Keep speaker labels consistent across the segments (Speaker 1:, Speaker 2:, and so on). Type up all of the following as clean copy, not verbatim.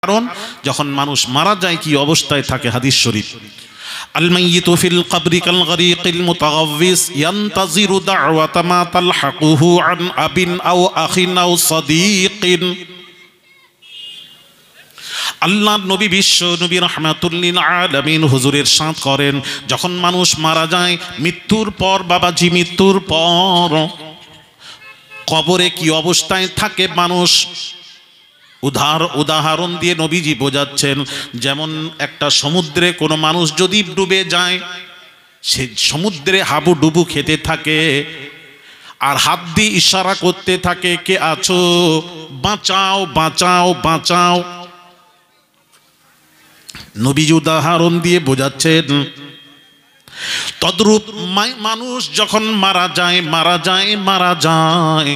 Speaker 1: কারণ যখন মানুষ মারা যায় কি অবস্থায় থাকে, হাদিস শরীফ, আল মাইয়িতু ফিল কবরি কাল গরীকিল মুতাগাওয়িস ইয়ান্তাজিরু দাওয়াতা মা তালহাকুহু আন আবিন আও আখিন আও সাদীকিন। আল্লাহর নবী বিশ্ব নবী রাহমাতুল লিল আলামিন হুজুর ইরশাদ করেন, যখন মানুষ মারা যায় মৃত্যুর পর, বাবাজি মৃত্যুর পর কবরে কি অবস্থায় থাকে মানুষ, উদাহরণ দিয়ে নবীজি বোঝাচ্ছেন, যেমন একটা সমুদ্রে কোনো মানুষ যদি ডুবে যায়, সে সমুদ্রে হাবুডুবু খেতে থাকে আর হাত দিয়ে ইশারা করতে থাকে, কে আছো, বাঁচাও বাঁচাও বাঁচাও। নবীজি উদাহরণ দিয়ে বোঝাচ্ছেন, তদ্রূপ মানুষ যখন মারা যায়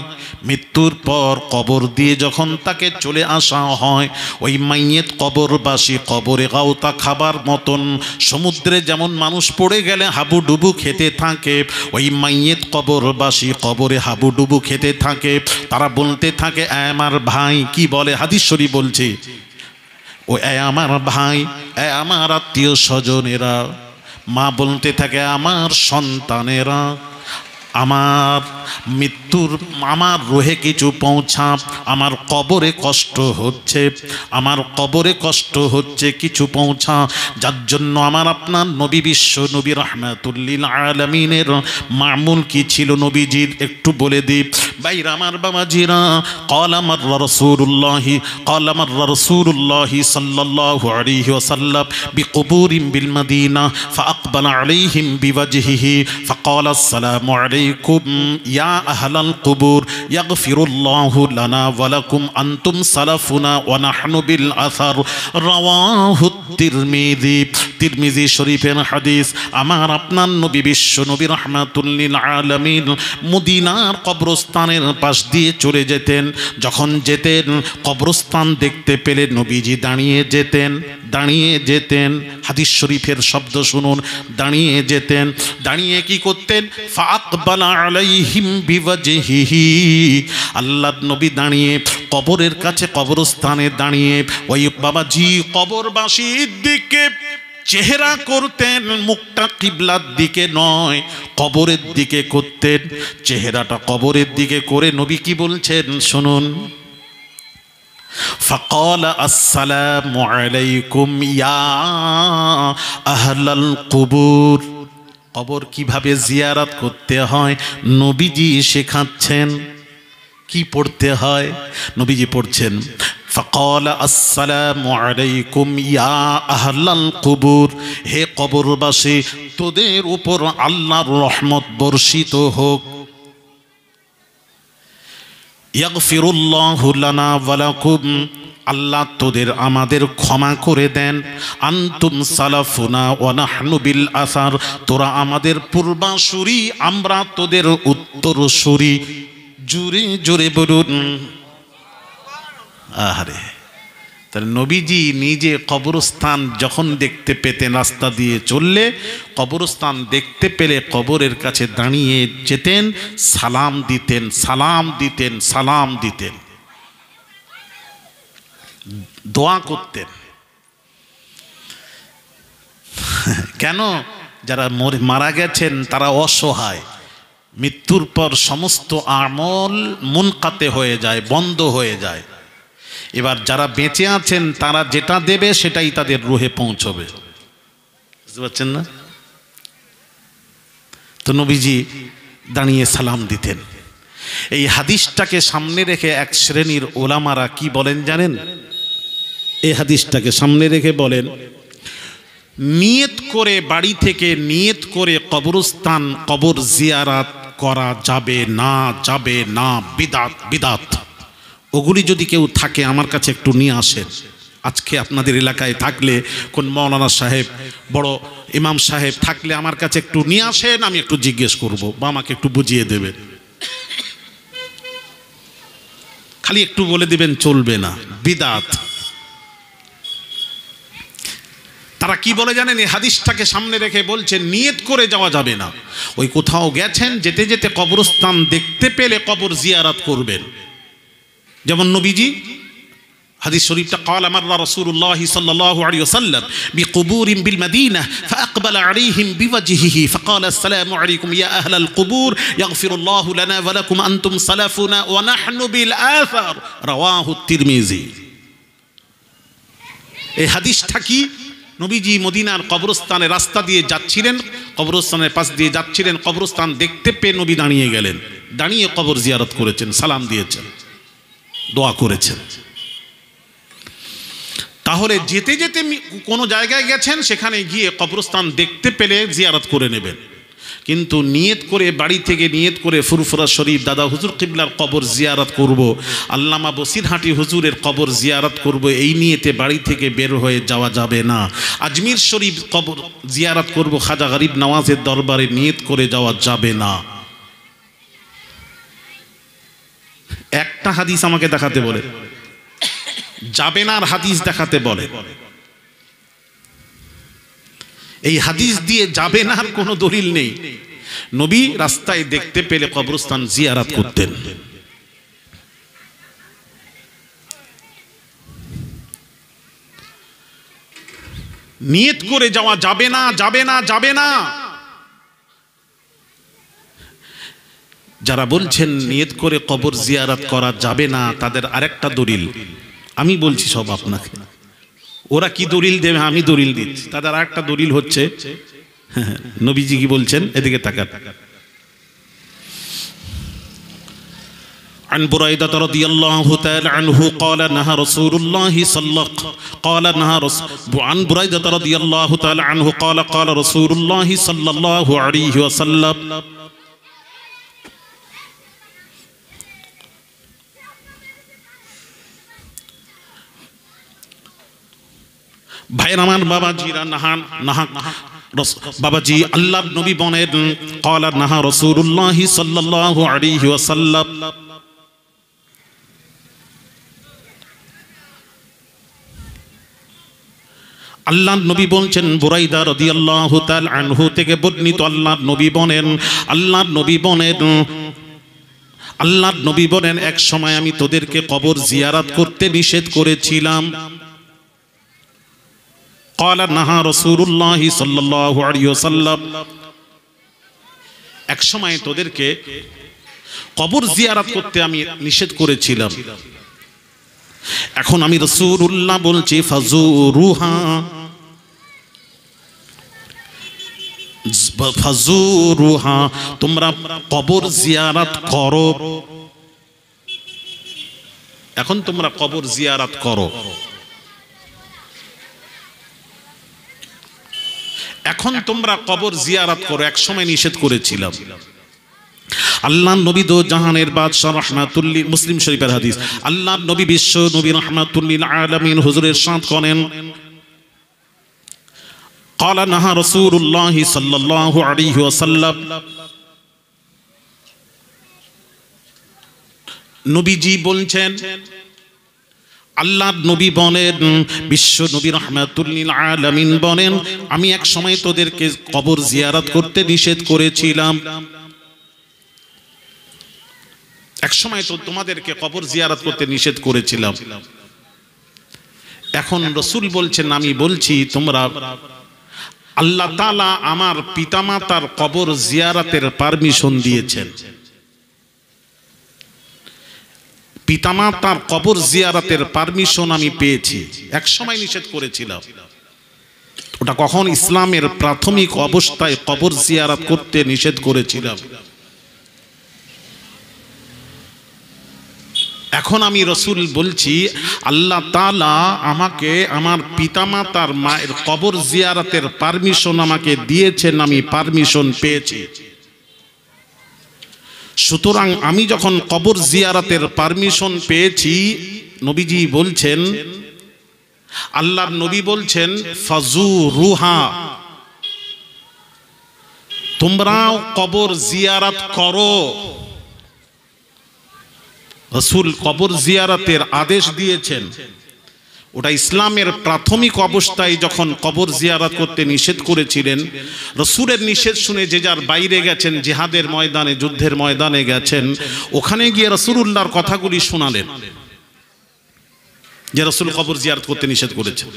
Speaker 1: মৃত্যুর পর কবর দিয়ে যখন তাকে চলে আসা হয়, ওই মাইয়েত কবরবাসী কবরে গাওতা খাবার মতন সমুদ্রে যেমন মানুষ পড়ে গেলে হাবুডুবু খেতে থাকে, ওই মাইয়েত কবরবাসী কবরে হাবুডুবু খেতে থাকে। তারা বলতে থাকে, আমার ভাই, কি বলে হাদিস শরীফ বলছে, ও আমার ভাই, আমার আত্মীয় স্বজনেরা, মা বলতে থাকে আমার সন্তানেরা, আমার মৃত্যুর, আমার রোহে কিছু পৌঁছা, আমার কবরে কষ্ট হচ্ছে, আমার কবরে কষ্ট হচ্ছে, কিছু পৌঁছা। যার জন্য আমার আপনার নবী বিশ্ব নবী রাহমাতুল লিল আলামিনের মামুল কি ছিল নবীজির একটু বলে দিই ভাইরা আমার বাবাজিরা। قال مر رسول الله صلى الله عليه وسلم بقبور بالمدينة فأقبل عليهم بوجهه فقال السلام عليكم يا أهل القبور يغفر الله لنا ولكم أنتم سلفنا ونحن بالأثر رواه الترمذي। তিরমিজি শরীফের হাদিস। আমার আপনার নবী বিশ্ব নবী রাহমাতুল লিল আলামিন মদিনার কবরস্থানের পাশ দিয়ে চলে যেতেন। যখন যেতেন কবরস্থান দেখতে পেলে নবীজি দাঁড়িয়ে যেতেন। হাদিস শরীফের শব্দ শুনুন, দাঁড়িয়ে যেতেন। দাঁড়িয়ে কি করতেন? ফাআকবালা আলাইহিম বিওয়াজহিহি, আল্লাহর নবী দাঁড়িয়ে কবরের কাছে, কবরস্থানে দাঁড়িয়ে ওই বাবাজি কবরবাসীর দিকে চেহারা করতেন, মুখটা কিবলার দিকে নয় কবরের দিকে করতেন। চেহারাটা কবরের দিকে করে নবী কি বলছেন শুনুন, فقال السلام عليكم يا أهل القبور। কবর কিভাবে জিয়ারত করতে হয় নবীজি শেখাচ্ছেন, কি পড়তে হয় নবীজি পড়ছেন। فقال السلام عليكم يا أهل القبور, হে কবরবাসী তোদের উপর আল্লাহর রহমত বর্ষিত হোক। ইয়াগফিরুল্লাহু লানা ওয়া লাকুম, আল্লাহ তোদের আমাদের ক্ষমা করে দেন। আনতুম সালাফুনা ওয়া নাহনু বিল আসার, তোরা আমাদের পূর্বাসূরি, আমরা তোদের উত্তরসূরি। জোরে জোরে বলুন আহারে। তাহলে নবীজি নিজে কবরস্থান যখন দেখতে পেতেন, রাস্তা দিয়ে চললে কবরস্থান দেখতে পেলে কবরের কাছে দাঁড়িয়ে যেতেন, সালাম দিতেন, দোয়া করতেন। কেন? যারা মারা গেছেন তারা অসহায়, মৃত্যুর পর সমস্ত আমল মুনকাতে হয়ে যায়, বন্ধ হয়ে যায়। এবার যারা বেঁচে আছেন তারা যেটা দেবে সেটাই তাদের রুহে পৌঁছবে, বুঝতে পারছেন না? তো নবীজি দাঁড়িয়ে সালাম দিতেন। এই হাদিসটাকে সামনে রেখে এক শ্রেণীর ওলামারা কি বলেন জানেন? এই হাদিসটাকে সামনে রেখে বলেন, নিয়ত করে বাড়ি থেকে নিয়ত করে কবরস্থান কবর জিয়ারাত করা যাবে না, বিদাত। ওগুলি যদি কেউ থাকে আমার কাছে একটু নিয়ে আসেন। আজকে আপনাদের এলাকায় থাকলে কোন মৌলানা সাহেব, বড় ইমাম সাহেব থাকলে আমার কাছে একটু নিয়ে আসেন, আমি একটু জিজ্ঞেস করব বা আমাকে একটু বুঝিয়ে দেবেন। খালি একটু বলে দিবেন চলবে না, বিদাত। তারা কি বলে জানেন? এই হাদিসটাকে সামনে রেখে বলছেন নিয়ত করে যাওয়া যাবে না। ওই কোথাও গেছেন, যেতে যেতে কবরস্থান দেখতে পেলে কবর জিয়ারত করবেন। যেমন নবীজি হাদিস শরীফটা قال مر رسول الله صلى الله عليه وسلم بقبور بالمدينة فأقبل عليهم بوجهه فقال السلام عليكم يا أهل القبور يغفر الله لنا ولكم أنتم سلفنا ونحن بالآثار رواه الترمذي এই হাদিসটা কি নবীজি মদিনার কবরস্থানের রাস্তা দিয়ে যাচ্ছিলেন কবরস্থানের পাশ দিয়ে যাচ্ছিলেন কবরস্থান দেখতে পেয়ে নবী দাঁড়িয়ে গেলেন দাঁড়িয়ে কবর জিয়ারত করেছেন সালাম দিয়েছেন দোয়া করেছেন তাহলে যেতে যেতে কোনো জায়গায় গেছেন সেখানে গিয়ে কবরস্থান দেখতে পেলে জিয়ারত করে নেবেন কিন্তু নিয়ত করে বাড়ি থেকে নিয়ত করে ফুরফুরা শরীফ দাদা হুজুর কিবলার কবর জিয়ারত করব আল্লামা বসিরহাটি হুজুরের কবর জিয়ারত করব এই নিয়তে বাড়ি থেকে বের হয়ে যাওয়া যাবে না আজমির শরীফ কবর জিয়ারত করব খাজা গরিব নওয়াজের দরবারে নিয়ত করে যাওয়া যাবে না একটা হাদিস আমাকে দেখাতে বলে যাবে না আর হাদিস দেখাতে বলে এই হাদিস দিয়ে যাবে না আর কোনো দলিল নেই নবী রাস্তায় দেখতে পেলে কবরস্থান জিয়ারত করতেন নিয়ত করে যাওয়া যাবে না যাবে না যাবে না যারা বলছেন নিয়ত করে কবর জিয়ারত করা যাবে না তাদের আরেকটা দলিল আমি বলছি সব আপনাকে ওরা কি দলিল দেবে আমি দলিল দিচ্ছি তাদের আরেকটা দলিল হচ্ছে নবীজি কি বলছেন এদিকে তাকান عن بريدة رضي الله تعالى عنه قال نهى رسول الله عن بريدة رضي الله تعالى عنه قال رسول الله صلى الله عليه وسلم ভাইয়ের আমার বাবাজিরা বাবাজি আল্লাহর নবী বলেন قال نهى رسول الله صلى الله عليه وسلم আল্লাহর নবী বলছেন বুরাইদা রাদিয়াল্লাহু তাআলা আনহু থেকে বর্ণিত আল্লাহর নবী বলেন এক সময় আমি তোদেরকে কবর জিয়ারত করতে নিষেধ করেছিলাম قال نهى رسول الله صلى الله عليه وسلم এক সময় তোদেরকে কবর জিয়ারত করতে আমি নিষেধ করেছিলাম এখন আমি রাসূলুল্লাহ বলছি ফাজুরুহা তোমরা কবর জিয়ারত করো এখন তোমরা কবর জিয়ারত করো এখন তোমরা কবর জিয়ারত করো এক সময় নিষেধ করেছিলাম আল্লাহর নবী দো জাহানের বাদশা রাহমাতুল লিল মুসলিম শরীফের হাদিস আল্লাহর নবী বিশ্ব নবী রাহমাতুল লিল আলামিন হুজুরের সাথ করেন قال نهى رسول الله صلى الله عليه وسلم নবীজি বলছেন আল্লাহর নবী বলেন বিশ্ব নবী রাহমাতুল লিল আলামিন বলেন আমি এক সময় তোদেরকে কবর জিয়ারত করতে নিষেধ করেছিলাম এক সময় তো তোমাদেরকে কবর জিয়ারত করতে নিষেধ করেছিলাম এখন রাসূল বলছেন আমি বলছি তোমরা আল্লাহ তাআলা আমার পিতামাতার কবর জিয়ারতের পারমিশন দিয়েছেন পিতামাতার কবর জিয়ারতের পারমিশন আমি পেয়েছি এক সময় নিষেধ করেছিলাম ওটা কখন ইসলামের প্রাথমিক অবস্থায় কবর জিয়ারত করতে নিষেধ করেছিলাম এখন আমি রাসূল বলছি আল্লাহ তাআলা আমাকে আমার পিতামাতার মায়ের কবর জিয়ারতের পারমিশন আমাকে দিয়েছেন আমি পারমিশন পেয়েছি সুতরাং আমি যখন কবর জিয়ারতের পারমিশন পেয়েছি নবীজি বলছেন আল্লাহর নবী বলছেন ফাজুরুহা তোমরাও কবর জিয়ারত করো রাসূল কবর জিয়ারতের আদেশ দিয়েছেন ওটা ইসলামের প্রাথমিক অবস্থায় যখন কবর জিয়ারত করতে নিষেধ করেছিলেন রাসূলের নিষেধ শুনে যে যার বাইরে গেছেন জিহাদের ময়দানে যুদ্ধের ময়দানে গেছেন ওখানে গিয়ে রাসূলুল্লাহর কথাগুলি শোনালেন যে রাসূল কবর জিয়ারত করতে নিষেধ করেছেন।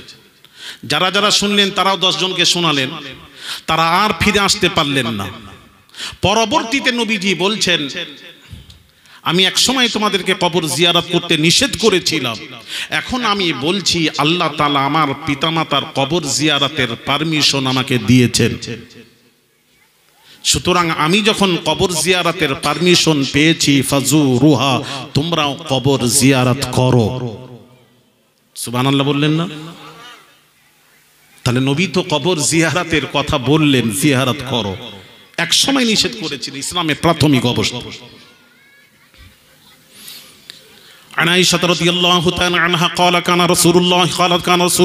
Speaker 1: যারা যারা শুনলেন তারাও 10 জনকে শোনালেন, তারা আর ফিরে আসতে পারলেন না। পরবর্তীতে নবীজি বলছেন, আমি এক সময় তোমাদেরকে কবর জিয়ারত করতে নিষেধ করেছিলাম, এখন আমি বলছি আল্লাহ তাআলা আমার পিতামাতার কবর জিয়ারতের পারমিশন আমাকে দিয়েছেন। সুতরাং আমি যখন কবর জিয়ারতের পারমিশন পেয়েছি, ফাজুরুহা, তোমরাও কবর জিয়ারত করো। সুবহানাল্লাহ বললেন না? তাহলে নবী তো কবর জিয়ারতের কথা বললেন, জিয়ারত করো। এক সময় নিষেধ করেছিলেন, ইসলামের প্রাথমিক অবস্থা। عن عائشة رضي الله تعالى عنها قال كان رسول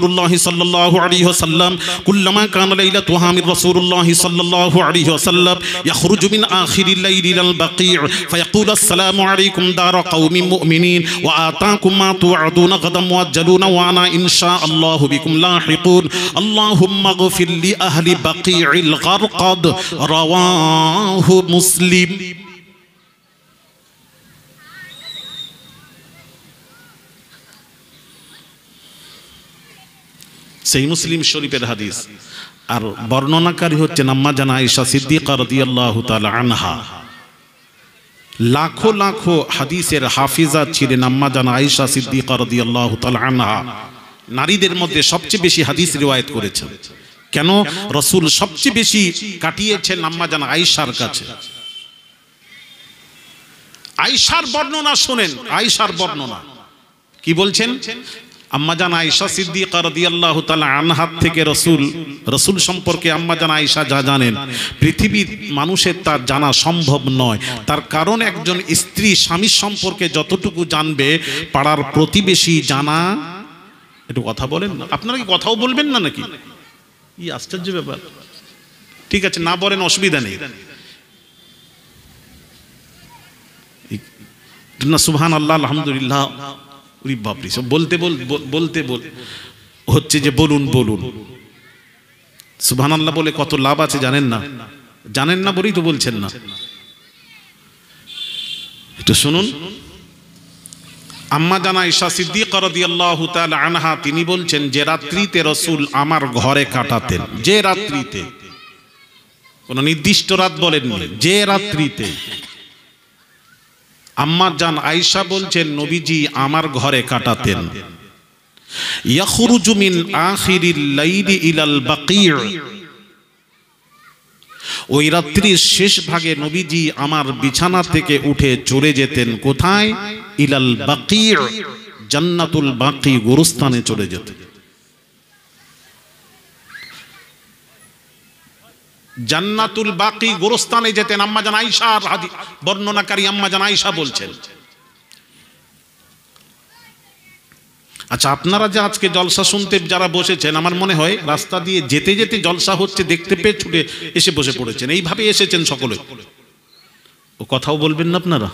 Speaker 1: الله صلى الله عليه وسلم كلما كان ليلتها من رسول الله صلى الله عليه وسلم يخرج من آخر الليل إلى البقيع فيقول السلام عليكم دار قوم مؤمنين وآتاكم ما توعدون غدا مؤجلون وأنا إن شاء الله بكم لاحقون اللهم اغفر لأهل بقيع الغرقد رواه مسلم। সেই মুসলিম শরীফের হাদিস। আর বর্ণনাকারী হচ্ছেন আম্মা জান আয়েশা সিদ্দিকা রাদিয়াল্লাহু তাআলা আনহা। লাখো লাখো হাদিসের হাফিজা ছিলেন আম্মা জান আয়েশা সিদ্দিকা রাদিয়াল্লাহু তাআলা আনহা। নারীদের মধ্যে সবচেয়ে বেশি হাদিস রিওয়ায়াত করেছেন। কেন? রাসূল সবচেয়ে বেশি কাটিয়েছেন আম্মা জান আয়েশার কাছে। আয়েশার বর্ণনা শুনেন, আয়েশার বর্ণনা কি বলছেন? আম্মা জান আয়েশা সিদ্দিকা রাদিয়াল্লাহু তাআলা আনহা থেকে রাসূল সম্পর্কে আম্মা জান আয়েশা যা জানেন পৃথিবীর মানুষের তা জানা সম্ভব নয়। তার কারণ একজন স্ত্রী স্বামীর সম্পর্কে যতটুকু জানবে পাড়ার প্রতিবেশী জানা। একটু কথা বলেন না, আপনারা কি কথাও বলবেন না নাকি? কি আশ্চর্য ব্যাপার। ঠিক আছে, না বলেন, অসুবিধা নেই না। সুবহানাল্লাহ, আলহামদুলিল্লাহ, বাপরে, সব বলতে হচ্ছে যে বলুন বলুন। সুবহানাল্লাহ বলে কত লাভ আছে জানেন না? জানেন না বলেই তো বলছেন না। একটু শুনুন। আম্মা জান আয়েশা সিদ্দিকা রাদিয়াল্লাহু তাআলা আনহা তিনি বলছেন যে রাত্রিতে রাসূল আমার ঘরে কাটাতেন। যে রাত্রিতে, কোন নির্দিষ্ট রাত বলেননি, যে রাত্রিতে। আম্মা জান আয়েশা বলছেন নবীজি আমার ঘরে কাটাতেন। ইয়াখরুজু মিন আখিরিল লাইলি ইলাল বাকির, ওই রাত্রির শেষ ভাগে নবীজি আমার বিছানা থেকে উঠে চলে যেতেন কোথায়? ইলাল বাকির, জান্নাতুল বাকি গোরস্থানে চলে যেতেন। জান্নাতুল বাকি গোরস্থানে যেতেন আম্মা জান আয়েশার হাদিস বর্ণনাকারী আম্মা জান আয়েশা বলছেন। আচ্ছা, আপনারা যে আজকে জলসা শুনতে যারা বসেছেন, আমার মনে হয় রাস্তা দিয়ে যেতে যেতে জলসা হচ্ছে দেখতে পেয়ে ছুটে এসে বসে পড়েছেন। এইভাবে এসেছেন সকলে? ও কথাও বলবেন না আপনারা?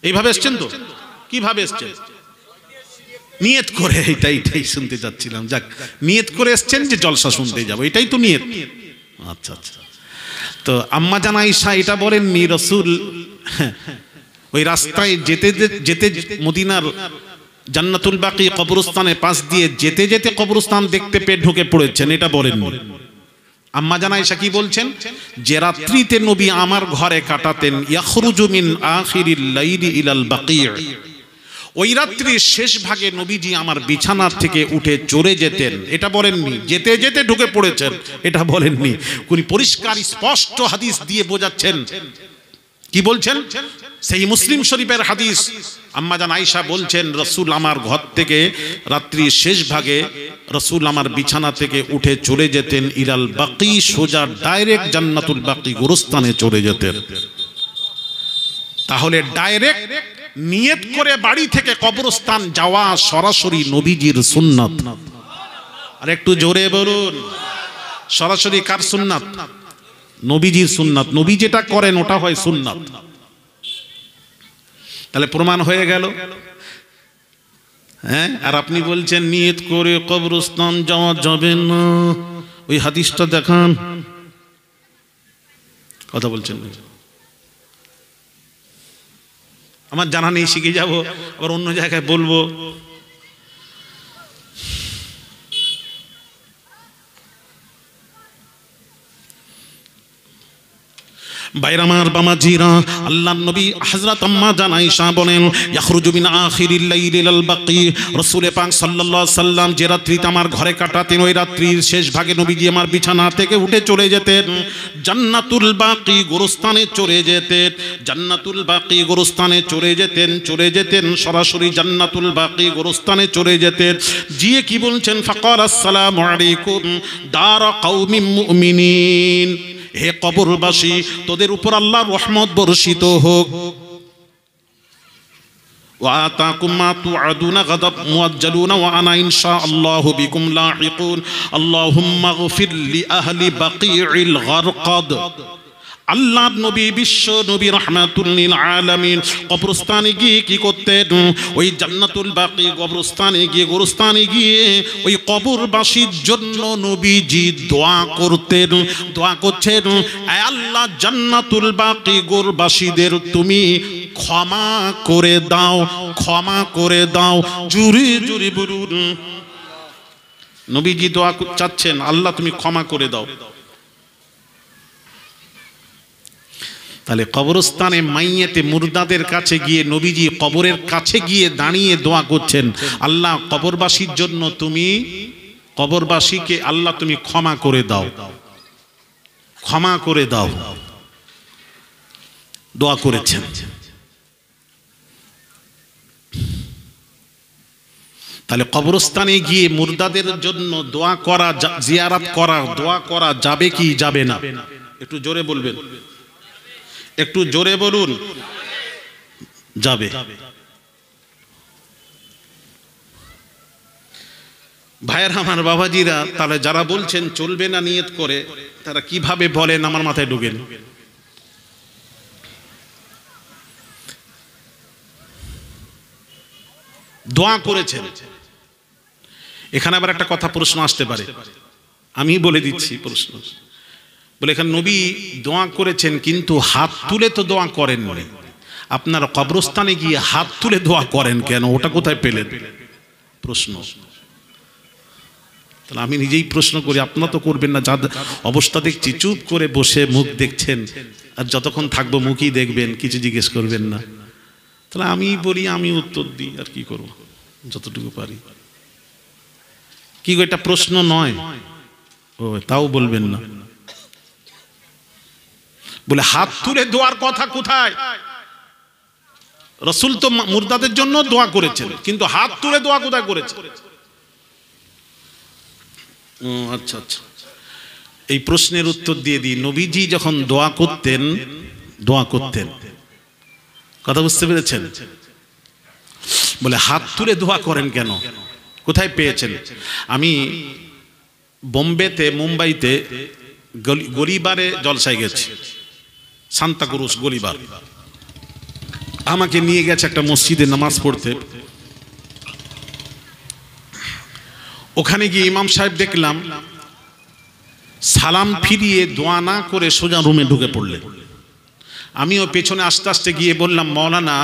Speaker 1: এইভাবে এসছেন তো? কিভাবে এসছেন? নিয়ত করে। এইটাই শুনতে যাচ্ছিলাম। যাক, নিয়ত করে এসছেন যে জলসা শুনতে যাব, এটাই তো নিয়ত। আচ্ছা আচ্ছা। তো আম্মা জান আয়েশা এটা বলেননি রাসূল ওই রাস্তায় যেতে যেতে মদিনার জান্নাতুল বাকি কবরস্থানের পাশ দিয়ে যেতে যেতে কবরস্থান দেখতে পেয়ে ঢুকে পড়েছেন, এটা বলেননি। আম্মা জান আয়েশা কি বলছেন? যে রাত্রিতে নবী আমার ঘরে কাটাতেন, ইয়াখরুজু মিন আখিরিল লাইলি ইলাল বাকি, ওই রাত্রির শেষ ভাগে নবীজি আমার বিছানা থেকে উঠে চলে যেতেন, এটা বলেননি। যেতে যেতে ঢুকে পড়েছেন, এটা বলেননি। উনি পরিষ্কার স্পষ্ট হাদিস দিয়ে বোঝাচ্ছেন। কি বলছেন? সেই মুসলিম শরীফের হাদিস। আম্মা জান আয়েশা বলছেন রাসূল আমার ঘর থেকে রাত্রির শেষ ভাগে রাসূল আমার বিছানা থেকে উঠে চলে যেতেন ইলাল বাকি, সোজা ডাইরেক্ট জান্নাতুল বাকি গোরস্থানে চলে যেতেন। তাহলে ডাইরেক্ট নিয়ত করে বাড়ি থেকে কবরস্থান যাওয়া সরাসরি নবীজির সুন্নাত। আর একটু জোরে বলুন, সরাসরি কার সুন্নাত? নবীজির সুন্নাত। নবী যেটা করেন ওটা হয় সুন্নাত। তাহলে প্রমাণ হয়ে গেল। হ্যাঁ, আর আপনি বলছেন নিয়ত করে কবরস্থান যাওয়া যাবে না, ওই হাদিসটা দেখান। কথা বলছেন আমার জানা নেই, শিখে যাব, আবার অন্য জায়গায় বলবো। বাইরামার বামাজিরা, আল্লাহর নবী হযরত আম্মা জান আয়েশা বলেন, ইয়াখরুজু মিন আখিরিল লাইল ইলাল বাকি, রাসূল পাক সাল্লাল্লাহু আলাইহি সাল্লাম যে রাত্রিতে আমার ঘরে কাটাতেন, ওই রাত্রির শেষ ভাগে নবীজি আমার বিছানা থেকে উঠে চলে যেতেন জান্নাতুল বাকি গোরস্থানে চলে যেতেন, জান্নাতুল বাকি গোরস্থানে চলে যেতেন সরাসরি জান্নাতুল বাকি গোরস্থানে চলে যেতেন। জিয়ে কি বলছেন, ফাকাল আসসালামু আলাইকুম দার কওমিন মুমিনিন, হে কবরবাসী তোদের উপর আল্লাহর রহমত বর্ষিত হোক। وآتاكم ما توعدون غدا مؤجلون وأنا إن شاء الله بكم لاحقون اللهم اغفر لأهل بقيع الغرقد। আল্লাহর নবী বিশ্ব নবী রাহমাতুল লিল আলামিন কবরস্থানে গিয়ে কি করতেন, ওই জান্নাতুল বাকি কবরস্থানে গিয়ে গোরস্থানে গিয়ে ওই কবরবাসীর জন্য নবীজি দোয়া করতেন। দোয়া করছেন, আয় আল্লাহ জান্নাতুল বাকি গোরবাসীদের তুমি ক্ষমা করে দাও, ক্ষমা করে দাও। জুরি জুরি বলুন, নবীজি দোয়া চাচ্ছেন, আল্লাহ তুমি ক্ষমা করে দাও। তাহলে কবরস্থানে মাইয়েতে মুর্দাদের কাছে গিয়ে নবীজি কবরের কাছে গিয়ে দাঁড়িয়ে দোয়া করছেন, আল্লাহ কবরবাসীর জন্য তুমি, কবরবাসীকে আল্লাহ তুমি ক্ষমা করে দাও, ক্ষমা করে দাও, দোয়া করেছেন। তাহলে কবরস্থানে গিয়ে মুর্দাদের জন্য দোয়া করা, জিয়ারত করা, দোয়া করা যাবে কি যাবে না? একটু জোরে বলবেন, একটু জোরে বলুন। যাবে। ভাইয়ের আমার বাবাজিরা, তাহলে যারা বলছেন চলবে না নিয়ত করে, তারা কিভাবে বলেন আমার মাথায় ঢুকেন। দোয়া করেছেন, এখানে আবার একটা কথা প্রশ্ন আসতে পারে, আমি বলে দিচ্ছি প্রশ্ন। বলে এখানে নবী দোয়া করেছেন কিন্তু হাত তুলে তো দোয়া করেন না, আপনার কবরস্থানে গিয়ে হাত তুলে দোয়া করেন কেন? ওটা কোথায় পেলেন? প্রশ্ন। তাহলে আমি নিজেই প্রশ্ন করি, আপনারা তো করবেন না। যা অবস্থা দেখছি চুপ করে বসে মুখ দেখছেন, আর যতক্ষণ থাকবো মুখই দেখবেন, কিছু জিজ্ঞেস করবেন না। তাহলে আমি বলি, আমি উত্তর দিই, আর কি করব যতটুকু পারি। কি গো, এটা প্রশ্ন নয়? ও তাও বলবেন না? বলে হাত তুলে দোয়ার কথা কোথায়? রাসূল তো মুর্দাদের জন্য দোয়া করেছেন, কিন্তু হাত তুলে দোয়া কোথায় করেছেন? আচ্ছা আচ্ছা, এই প্রশ্নের উত্তর দিয়ে দিই। নবীজি যখন দোয়া করতেন, কথা বুঝতে পেরেছেন? বলে হাত তুলে দোয়া করেন কেন, কোথায় পেয়েছেন? আমি বোম্বেতে, মুম্বাইতে গলিবারে জলসায় গেছি, সান্তাক্রুজ গলিবার। আমাকে নিয়ে গেছে একটা মসজিদে নামাজ পড়তে। ওখানে গিয়ে ইমাম সাহেব দেখলাম সালাম ফিরিয়ে দোয়া না করে সোজা রুমে ঢুকে পড়লেন। আমিও পেছনে আস্তে আস্তে গিয়ে বললাম, मौलाना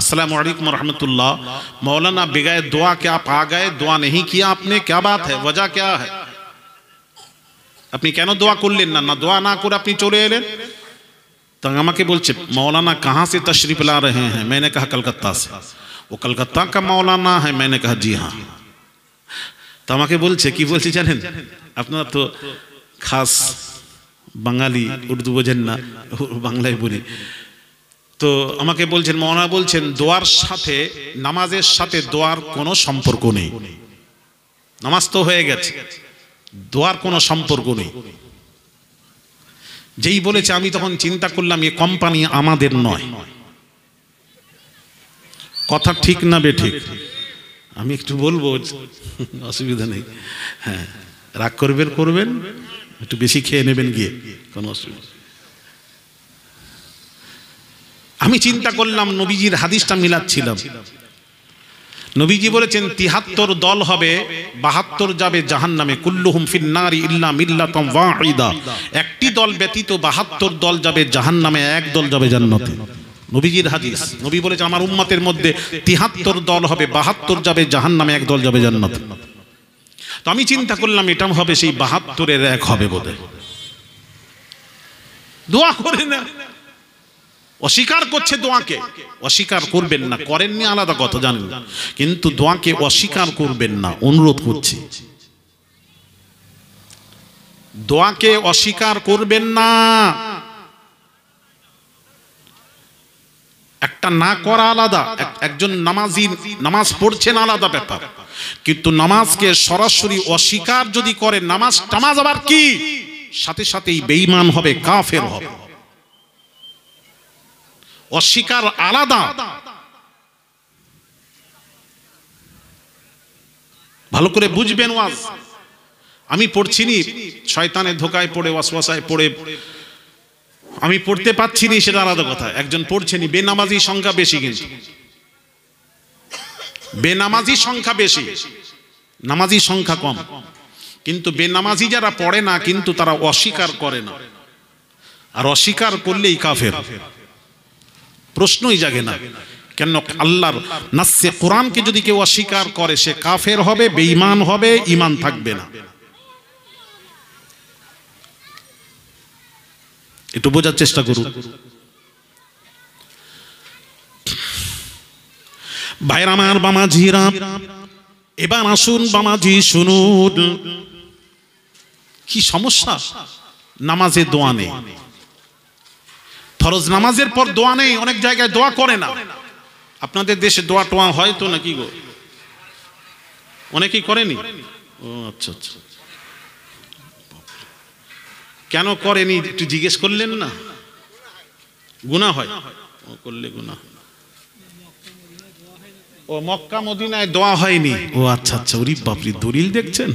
Speaker 1: अस्सलाम वालेकुम रहमतुल्लाह, मौलाना बगैर दुआ के आप आ गए, दुआ नहीं किया आपने, क्या बात है, वजह क्या है? আপনি কেন দোয়া করলেন না? না দোয়া না করে আপনি চলে এলেন। তো আমাকে বলছে, मौलाना कहाँ से तशरीफ ला रहे हैं? मैंने कहा कलकत्ता से। वो कलकत्ता का मौलाना है? मैंने कहा जी हाँ। তো আমাকে বলছে, কি বলছি জানেন? আপনারা তো খাস বাঙালি, উর্দু বোঝেন না, বাংলায় বলি। তো আমাকে বলছেন, মৌলানা বলছেন দোয়ার সাথে, নামাজের সাথে দোয়ার কোনো সম্পর্ক নেই। নামাজ তো হয়ে গেছে, দোয়ার কোনো সম্পর্ক নেই। যেই বলেছে আমি তখন চিন্তা করলাম, এ কোম্পানি আমাদের নয়। কথা ঠিক না বে ঠিক? আমি একটু বলবো, অসুবিধা নেই। হ্যাঁ, রাগ করবেন, একটু বেশি খেয়ে নেবেন গিয়ে, কোনো অসুবিধা। আমি চিন্তা করলাম, নবীজির হাদিসটা মিলাচ্ছিলাম। নবীজি বলেছেন ৭৩ দল হবে, ৭২ যাবে জাহান্নামে, কুল্লুহুম ফিন্নারি ইল্লা মিল্লাতাম ওয়াহিদা। একটি দল ব্যতীত ৭২ দল যাবে জাহান্নামে, এক দল যাবে জান্নাতে। নবীজির হাদিস। নবী বলেছেন আমার উম্মতের মধ্যে ৭৩ দল হবে, ৭২ যাবে জাহান্নামে, এক দল যাবে জান্নাতে। তো আমি চিন্তা করলাম এটা হবে সেই ৭২-এর এক হবে বোধহয়। দোয়া করে না, অস্বীকার করছে দোয়াকে, অস্বীকার করবেন না, করেননি আলাদা কথা জানেন, কিন্তু দোয়াকে অস্বীকার করবেন না, অনুরোধ করছি। দোয়াকে অস্বীকার করবেন না। একটা না করা আলাদা, একজন নামাজি নামাজ পড়ছেন আলাদা ব্যাপার, কিন্তু নামাজকে সরাসরি অস্বীকার যদি করে, নামাজ আবার কি সাথে সাথেই বেঈমান হবে, কাফের হবে। অস্বীকার আলাদা। ভালো করে বুঝবেন ওয়াজ। আমি পড়ছিনি, শয়তানের ধোকায় পড়ে, ওয়াসওয়াসায় পড়ে আমি পড়তে পাচ্ছি না, সেটা আলাদা কথা। একজন পড়ছেনি, বেনামাজি সংখ্যা বেশি, কিন্তু বেনামাজি সংখ্যা বেশি, নামাজি সংখ্যা কম। কিন্তু বেনামাজি যারা পড়ে না, কিন্তু তারা অস্বীকার করে না, আর অস্বীকার করলেই কাফের, প্রশ্নই জাগে না। কেন? আল্লাহর নাসে কোরআনকে যদি কেউ অস্বীকার করে, সে কাফের হবে, বেঈমান হবে, ঈমান থাকবে না। একটু বোঝার চেষ্টা করুন ভাইরা আমার, বামাজিরা। এবার আসুন বামাজি, শুনুন কি সমস্যা। নামাজে দোয়া নেই, ফরজ নামাজের পর দোয়া নেই, অনেক জায়গায় দোয়া করে না। আপনাদের দেশে দোয়া টোয়া হয় তো নাকি গো? অনেকেই করেনি? ও আচ্ছা আচ্ছা, কেন করেনি একটু জিজ্ঞেস করলেন না? গুনাহ হয়? ও করলে গুনাহ। ও মক্কা মদিনায় দোয়া হয়নি? ও আচ্ছা আচ্ছা, ওরে বাপরে, দলিল দেখছেন?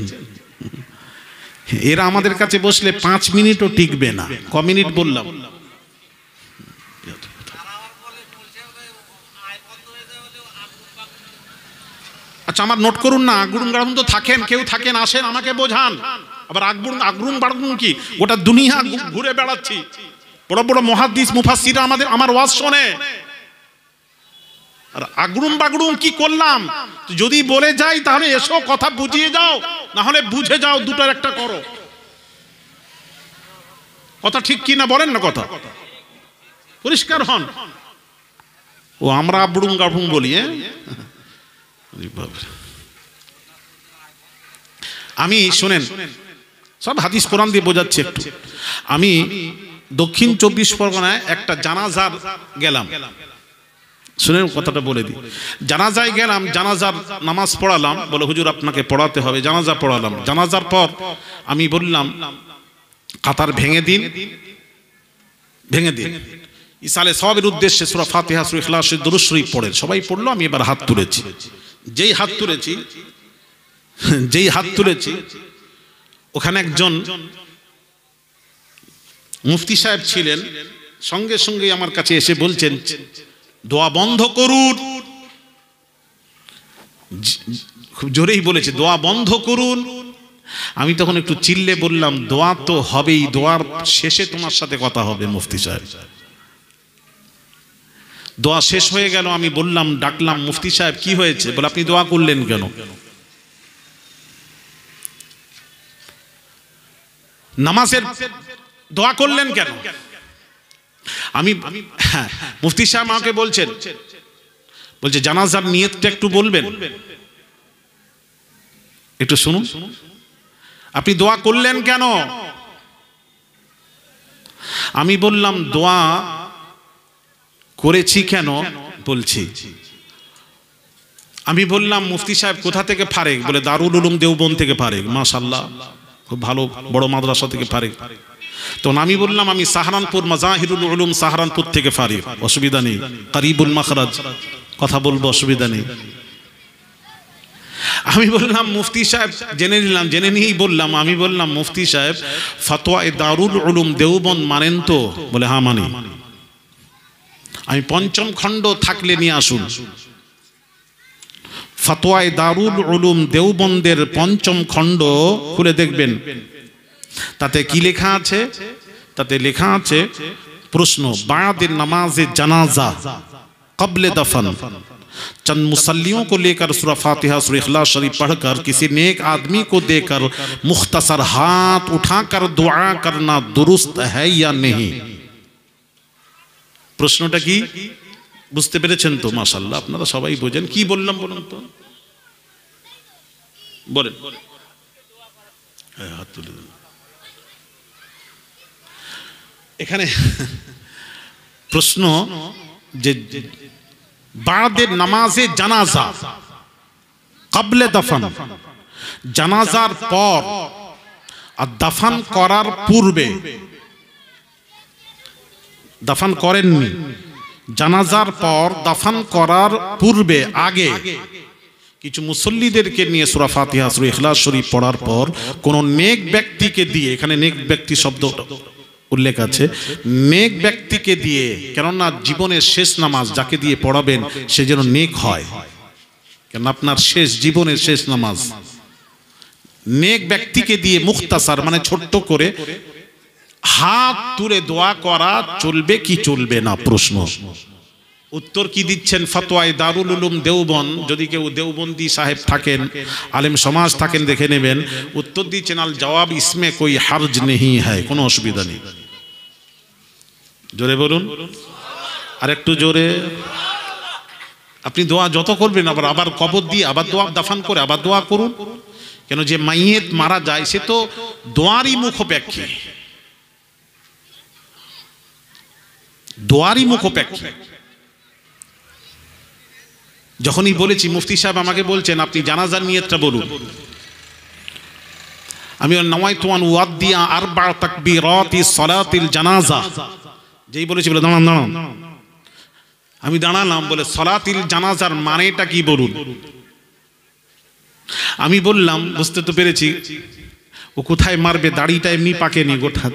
Speaker 1: এরা আমাদের কাছে বসলে 5 মিনিটও টিকবে না। ক মিনিট বললাম? আচ্ছা, আমার নোট করুন না। আগুন গাড়ুন তো থাকেন, কেউ থাকেন, আসেন, আমাকে বোঝান। আবার আগুন বাড়ুন কি? গোটা দুনিয়া ঘুরে বেড়াচ্ছি, বড় বড় মুহাদ্দিস মুফাসসিররা আমার ওয়াজ শোনে। আর আগুন বাগড়ুন কি করলাম? যদি বলে যাই তাহলে এসো, কথা বুঝিয়ে যাও, না হলে বুঝে যাও, দুটার একটা করো। কথা ঠিক কি না বলেন না? কথা পরিষ্কার হন। ও আমরা আবড়ুম গাবড়ুম বলি। আমি শোনেন, সব হাদিস কোরআন দিয়ে বোঝাচ্ছি একটু। আমি দক্ষিণ 24 পরগনায় একটা জানাজার গেলাম, শুনেন কথাটা বলে দিই। জানাজায় গেলাম, জানাজার নামাজ পড়ালাম, বলে হুজুর আপনাকে পড়াতে হবে। জানাজা পড়ালাম। জানাজার পর আমি বললাম কাতার ভেঙে দিন, ভেঙে দিন। ইসালে সবের উদ্দেশ্যে সূরা ফাতিহা, সূরা ইখলাস, দুরূদ শরীফ পড়েন। সবাই পড়লো, আমি এবার হাত তুলেছি। যেই হাত তুলেছি ওখানে একজন মুফতি সাহেব ছিলেন, সঙ্গে সঙ্গে আমার কাছে এসে বলছেন দোয়া বন্ধ করুন। খুব জোরেই বলেছে, দোয়া বন্ধ করুন। আমি তখন একটু চিল্লে বললাম, দোয়া তো হবেই, দোয়ার শেষে তোমার সাথে কথা হবে মুফতি সাহেব। দোয়া শেষ হয়ে গেল, আমি বললাম, ডাকলাম, মুফতি সাহেব কি হয়েছে? বলে আপনি দোয়া করলেন কেন? নামাজের দোয়া করলেন কেন? আমি মুফতি সাহেব আমাকে বলছেন, বলছে জানাজার নিয়তটা একটু বলবেন, একটু শুনুন। আপনি দোয়া করলেন কেন? আমি বললাম দোয়া করেছি কেন বলছি। আমি বললাম মুফতি সাহেব কোথা থেকে ফারেক? বলে দারুল উলুম দেওবন্দ থেকে ফারেক। মাশাআল্লাহ, খুব ভালো বড় মাদ্রাসা থেকে ফারেক। তো আমি বললাম আমি সাহারানপুর মাজাহিরুল উলুম সাহারানপুর থেকে ফারিক, অসুবিধা নেই, কারিবুল মাখরাজ, কথা বলবো, অসুবিধা নেই। আমি বললাম মুফতি সাহেব, জেনে নিলাম, জেনে নিয়েই বললাম, আমি বললাম মুফতি সাহেব ফতোয়া দারুল উলুম দেওবন্দ মানেন তো? বলে হ্যাঁ মানি। আমি ৫ম খণ্ড থাকলে নিয়ে আসুন। ফতোয়ায়ে দারুল উলুম দেওবন্দের ৫ম খণ্ড খুলে দেখবেন, তাতে কি লেখা আছে? তাতে লেখা আছে प्रश्न बाद नमाज जनाजा कब्ल दफन चंद मुसल्लियों को लेकर सूरा फातिहा सूरा इखलास शरीफ पढ़कर किसी नेक आदमी को देकर मुख्तसर हाथ उठाकर दुआ करना दुरुस्त है या नहीं। প্রশ্নটা কি বুঝতে পেরেছেন তো? মাশাআল্লাহ, আপনারা সবাই বোঝেন। কি বললাম বলুন তো, বলেন। হাত তুলে দেন। এখানে প্রশ্ন যে বাদে নামাজে জানাজা ক্বাবলে দফন, জানাজার পর আর দফন করার পূর্বে, দফন করেননি, জানাজার পর দফন করার পূর্বে আগে কিছু মুসল্লিদেরকে নিয়ে সূরা ফাতিহা, সূরা ইখলাস শরীফ পড়ার পর কোন নেক ব্যক্তিকে দিয়ে, এখানে নেক ব্যক্তি শব্দ উল্লেখ আছে, নেক ব্যক্তিকে দিয়ে, কেননা জীবনের শেষ নামাজ যাকে দিয়ে পড়াবেন সে যেন নেক হয়, কেন আপনার শেষ জীবনের শেষ নামাজ। নেক ব্যক্তিকে দিয়ে মুখতাসার মানে ছোট্ট করে হাত তুলে দোয়া করা চলবে কি চলবে না? প্রশ্ন। উত্তর কি দিচ্ছেন? ফতোয়ায়ে দারুল উলুম দেওবন্দ, যদি কেউ দেওবন্দি সাহেব থাকেন, আলেম সমাজ থাকেন, দেখে নেবেন। উত্তর দিচ্ছেন আল জবাব ইসমে কোই হার্জ নেই হ্যায়, কোনো অসুবিধা নেই। জোরে বলুন, আর একটু জোরে। আপনি দোয়া যত করবেন, আবার কবর দিয়ে আবার দোয়া, দাফন করে আবার দোয়া করুন। কেন যে মাইয়েত মারা যায় সে তো দোয়ারই মুখোপেক্ষী, দোয়ারই মুখোপেক্ষী। যখনই বলেছি, মুফতি সাহেব আমাকে বলছেন আপনি জানাজার নিয়তটা বলুন, আমি নাওয়াইতু আন উআদ্দিয়া আরবা তাকবীরাতি সালাতিল জানাজা, যেই বলেছি বলে দাঁড়ান দাঁড়ান, আমি দাঁড়ালাম, বলে সালাতিল জানাজার মানেটা কি বলুন। আমি বললাম, বুঝতে তো পেরেছি ও কোথায় মারবে, দাড়িটা এমনি পাকেনি গোটা।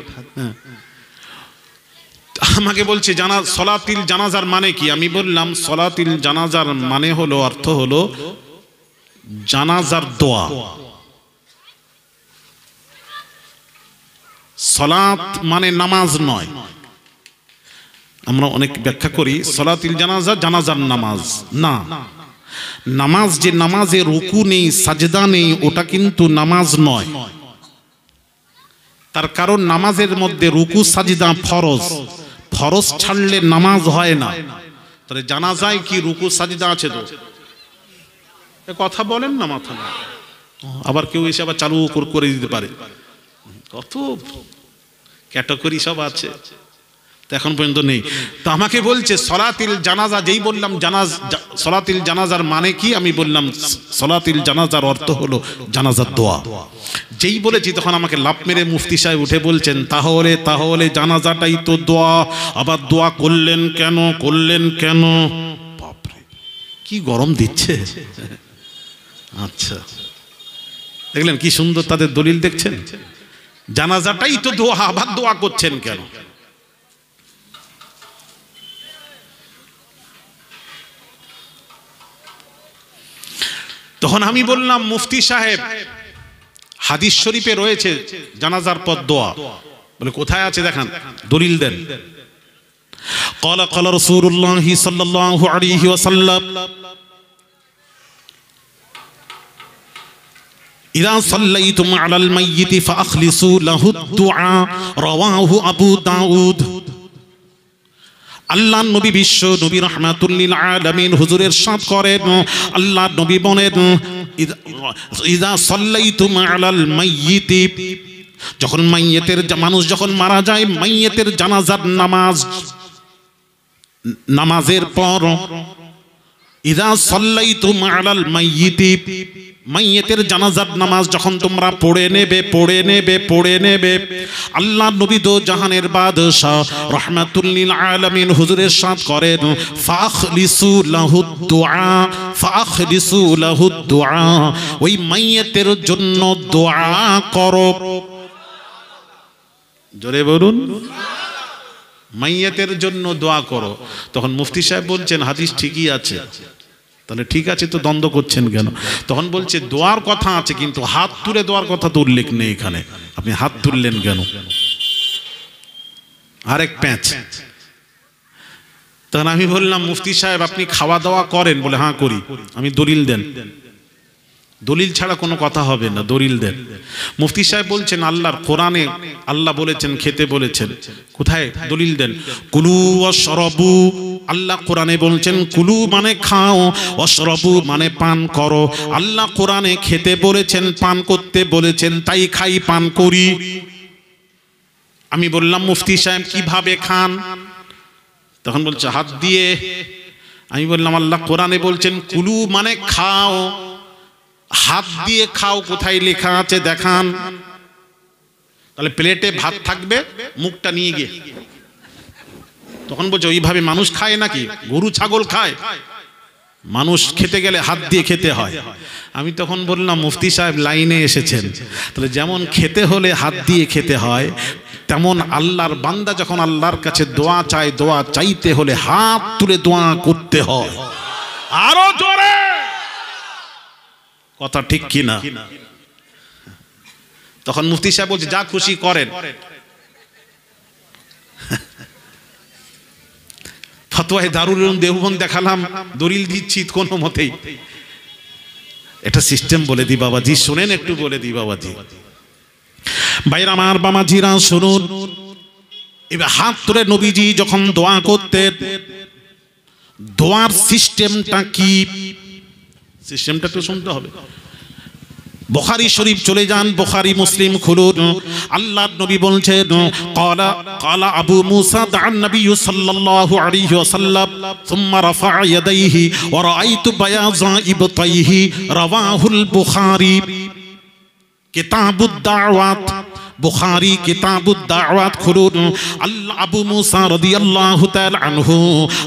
Speaker 1: আমাকে বলছে সলাতিল জানাজার মানে কি? আমি বললাম সলাতিল জানাজার মানে হলো, অর্থ হলো জানাজার দোয়া। সলাত মানে নামাজ নয়, আমরা অনেক ব্যাখ্যা করি সলাতিল জানাজা জানাজার নামাজ না। নামাজ যে নামাজে রুকু নেই, সাজদা নেই, ওটা কিন্তু নামাজ নয়। তার কারণ নামাজের মধ্যে রুকু সাজদা ফরজ, ফরজ ছাড়লে নামাজ হয় না। তাহলে জানাজায় কি রুকু সাজদা আছে? তো কথা বলেন না, মাথা না। আবার কেউ এসে আবার চালু করে দিতে পারে, কত ক্যাটাগরি সব আছে, এখন পর্যন্ত নেই। তো আমাকে বলছে সলাতিল জানাজা, যেই বললাম সলাতিল জানাজার মানে কি, আমি বললাম সলাতিল জানাজার অর্থ হলো জানাজার দোয়া। যেই বলেছি তখন আমাকে লাফ মেরে মুফতি সাহেব উঠে বলছেন তাহলে জানাজাটাই তো দোয়া, আবার দোয়া করলেন কেন? বাপরে কি গরম দিচ্ছে। আচ্ছা, দেখলেন কি সুন্দর তাদের দলিল, দেখছেন? জানাজাটাই তো দোয়া, আবার দোয়া করছেন কেন? তখন আমি বললাম, মুফতি সাহেব হাদিস শরীফে রয়েছে জানাজার পর দোয়া, বলে কোথায় আছে দেখান, দলিল দেন। قال قال رسول الله صلى الله عليه وسلم إذا صليتم على الميت فأخلصوا له الدعاء رواه أبو داود। আল্লাহ নবী বিশ্ব নবী রাহমাতুল লিল আলামিন হুজুর ইরশাদ করেন, আল্লাহ নবী বলেন ইযা সাল্লাইতুম আলাল মাইয়িতি, যখন মাইয়িতের মানুষ যখন মারা যায়, মাইয়িতের জানাজার নামাজের পর ইযা সাল্লাইতুম আলাল মাইয়িতি, মাইয়িতের জানাজার নামাজ যখন তোমরা পড়ে নেবে, আল্লাহ নবী দো জাহানের বাদশা রাহমাতুল লিল আলামিন হুজুর ইরশাদ করেন ফাখলিসু লাহু দুআ, ওই মাইয়িতের জন্য দোয়া করো। জোরে বলুন, মাইয়িতের জন্য দোয়া করো। তখন মুফতি সাহেব বলছেন হাদিস ঠিকই আছে। তাহলে ঠিক আছে তো দ্বন্দ্ব করছেন কেন? তখন বলছে দোয়ার কথা আছে, কিন্তু হাত তুলে দোয়ার কথা তো উল্লেখ নেই এখানে, আপনি হাত তুললেন কেন? আরেক প্যাঁচ। তখন আমি বললাম মুফতি সাহেব আপনি খাওয়া দাওয়া করেন? বলে হ্যাঁ করি। আমি দলিল দেন। দলিল ছাড়া কোনো কথা হবে না, দলিল দেন। মুফতি সাহেব বলছেন আল্লাহর কোরআনে আল্লাহ বলেছেন খেতে বলেছেন, কোথায়? দলিল দেন। কুলু ওয়াশরাবু, আল্লাহ কোরআনে বলছেন কুলু মানে খাও, ওয়াশরাবু মানে পান করো। আল্লাহ কোরআনে খেতে বলেছেন, পান করতে বলেছেন, তাই খাই, পান করি। আমি বললাম মুফতি সাহেব কিভাবে খান? তখন বলছে হাত দিয়ে। আমি বললাম আল্লাহ কোরআনে বলছেন কুলু মানে খাও, হাত দিয়ে খাও, কোথায় লেখা আছে দেখান। তাহলে প্লেটে ভাত থাকবে, মুখটা নিয়ে গিয়ে। তখন বলছে ওইভাবে মানুষ খায় নাকি? গরু ছাগল খায়, মানুষ খেতে গেলে হাত দিয়ে খেতে হয়। আমি তখন বললাম মুফতি সাহেব লাইনে এসেছেন, তাহলে যেমন খেতে হলে হাত দিয়ে খেতে হয়, তেমন আল্লাহর বান্দা যখন আল্লাহর কাছে দোয়া চায়, দোয়া চাইতে হলে হাত তুলে দোয়া করতে হয়। আরো জোরে কথা ঠিক কিনা? তখন মুফতি সাহেব বলছে যা খুশি করেন। ফতোয়ায়ে দারুল উলুম দেওবন্দ দেখালাম, দলিল দিচ্ছি কোনো মতেই। এটা সিস্টেম বলে দি বাবাজি, শুনেন একটু বলে দি বাবাজি। ভাইরা আমার, বাবাজিরা শুনুন। এবার হাত তুলে নবীজি যখন দোয়া করতেন, দোয়ার সিস্টেমটা কি? সিস্টেমটা তো শুনতে হবে। বুখারী শরীফ চলে যান, বুখারী মুসলিম খুলুন। আল্লাহর নবী বলছেন ক্বালা আবু মুসা দা'আন নবী সাল্লাল্লাহু আলাইহি ওয়াসাল্লাম সুম্মা রাফা'a ইয়াদাইহি ওয়া রাআইতু বায়াযা ইবতাইহি, রাওয়াহুল বুখারী। কিতাবুদ দাওয়াত, বুখারী কিতাবুদ দাওয়াত খুলুন। আল্লাহ আবু মুসা রাদিয়াল্লাহু তাআলা আনহু,